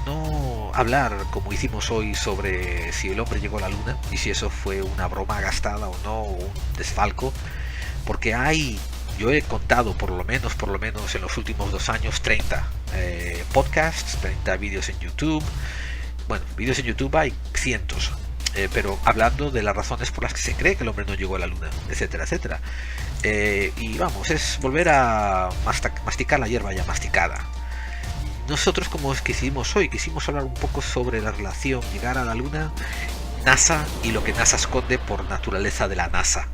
no hablar como hicimos hoy sobre si el hombre llegó a la luna y si eso fue una broma gastada o no, o un desfalco, porque yo he contado por lo menos en los últimos 2 años 30 podcasts, 30 vídeos en YouTube. Bueno, vídeos en YouTube hay cientos, pero hablando de las razones por las que se cree que el hombre no llegó a la luna, etcétera, etcétera. Y vamos, es volver a masticar la hierba ya masticada. Nosotros, como es que hicimos hoy, quisimos hablar un poco sobre la relación llegar a la luna, NASA y lo que NASA esconde por naturaleza de la NASA.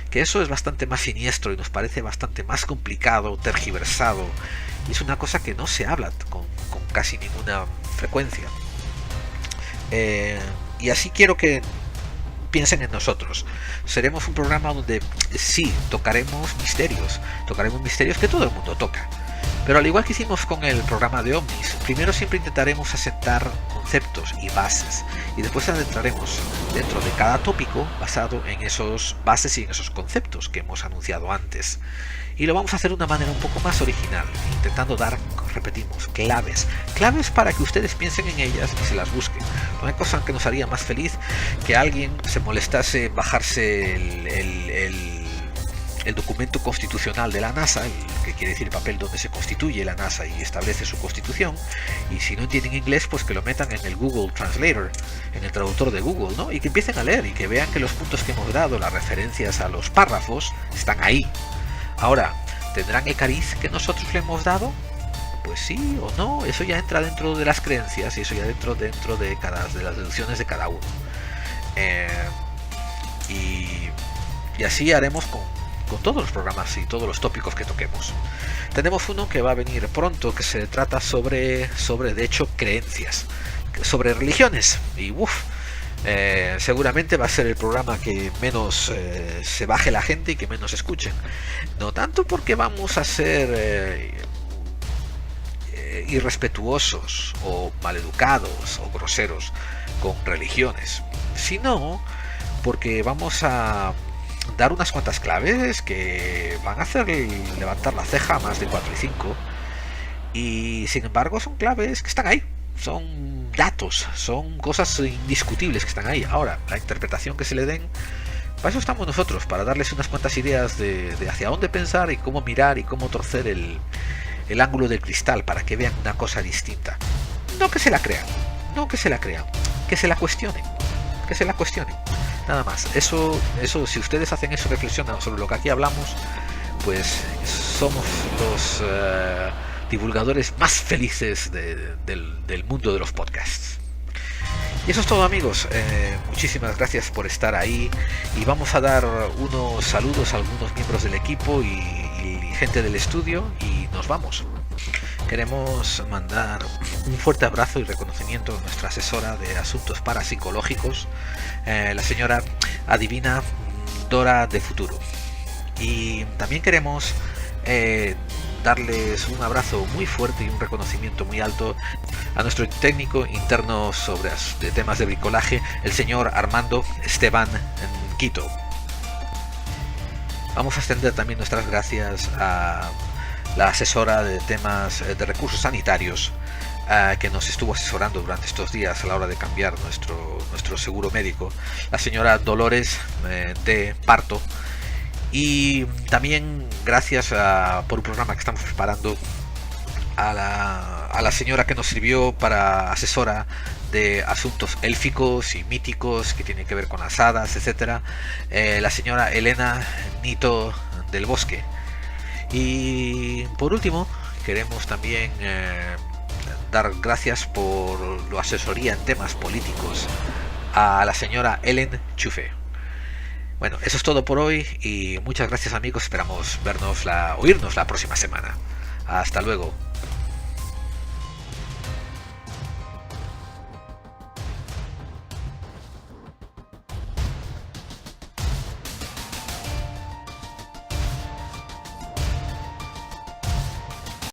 Que eso es bastante más siniestro y nos parece bastante más complicado, tergiversado, y es una cosa que no se habla con casi ninguna frecuencia. Y así quiero que piensen en nosotros. Seremos un programa donde sí tocaremos misterios que todo el mundo toca, pero al igual que hicimos con el programa de OVNIs, primero siempre intentaremos asentar conceptos y bases, y después adentraremos dentro de cada tópico basado en esos bases y en esos conceptos que hemos anunciado antes. Y lo vamos a hacer de una manera un poco más original, intentando dar, repetimos, claves para que ustedes piensen en ellas y se las busquen. No hay cosa que nos haría más feliz que alguien se molestase en bajarse el documento constitucional de la NASA, que quiere decir el papel donde se constituye la NASA y establece su constitución, y si no entienden inglés, pues que lo metan en el Google Translator, en el traductor de Google, ¿no? Y que empiecen a leer y que vean que los puntos que hemos dado, las referencias a los párrafos, están ahí. Ahora, ¿tendrán el cariz que nosotros le hemos dado? Pues sí o no, eso ya entra dentro de las creencias y eso ya dentro de las deducciones de cada uno. Y así haremos con todos los programas y todos los tópicos que toquemos. Tenemos uno que va a venir pronto que se trata sobre de hecho creencias, sobre religiones, y seguramente va a ser el programa que menos se baje la gente y que menos escuchen. No tanto porque vamos a ser irrespetuosos o maleducados o groseros con religiones, sino porque vamos a dar unas cuantas claves que van a hacer levantar la ceja a más de 4 y 5, y sin embargo son claves que están ahí, son datos, son cosas indiscutibles que están ahí. Ahora, la interpretación que se le den, para eso estamos nosotros, para darles unas cuantas ideas de hacia dónde pensar y cómo mirar y cómo torcer el ángulo del cristal para que vean una cosa distinta. No que se la crean, que se la cuestionen, nada más. Eso si ustedes hacen eso, reflexionan sobre lo que aquí hablamos, pues somos los divulgadores más felices del mundo de los podcasts. Y eso es todo, amigos. Muchísimas gracias por estar ahí y vamos a dar unos saludos a algunos miembros del equipo y gente del estudio y nos vamos. Queremos mandar un fuerte abrazo y reconocimiento a nuestra asesora de asuntos parapsicológicos, la señora Adivina Dora de Futuro. Y también queremos darles un abrazo muy fuerte y un reconocimiento muy alto a nuestro técnico interno sobre de temas de bricolaje, el señor Armando Esteban Quito. Vamos a extender también nuestras gracias a la asesora de temas de recursos sanitarios, que nos estuvo asesorando durante estos días a la hora de cambiar nuestro seguro médico, la señora Dolores de Parto. Y también gracias por un programa que estamos preparando a la señora que nos sirvió para asesora de asuntos élficos y míticos que tienen que ver con las hadas, etcétera, la señora Elena Nito del Bosque. Y por último queremos también dar gracias por la asesoría en temas políticos a la señora Ellen Chufe. Bueno, eso es todo por hoy y muchas gracias, amigos. Esperamos oírnos la próxima semana. Hasta luego.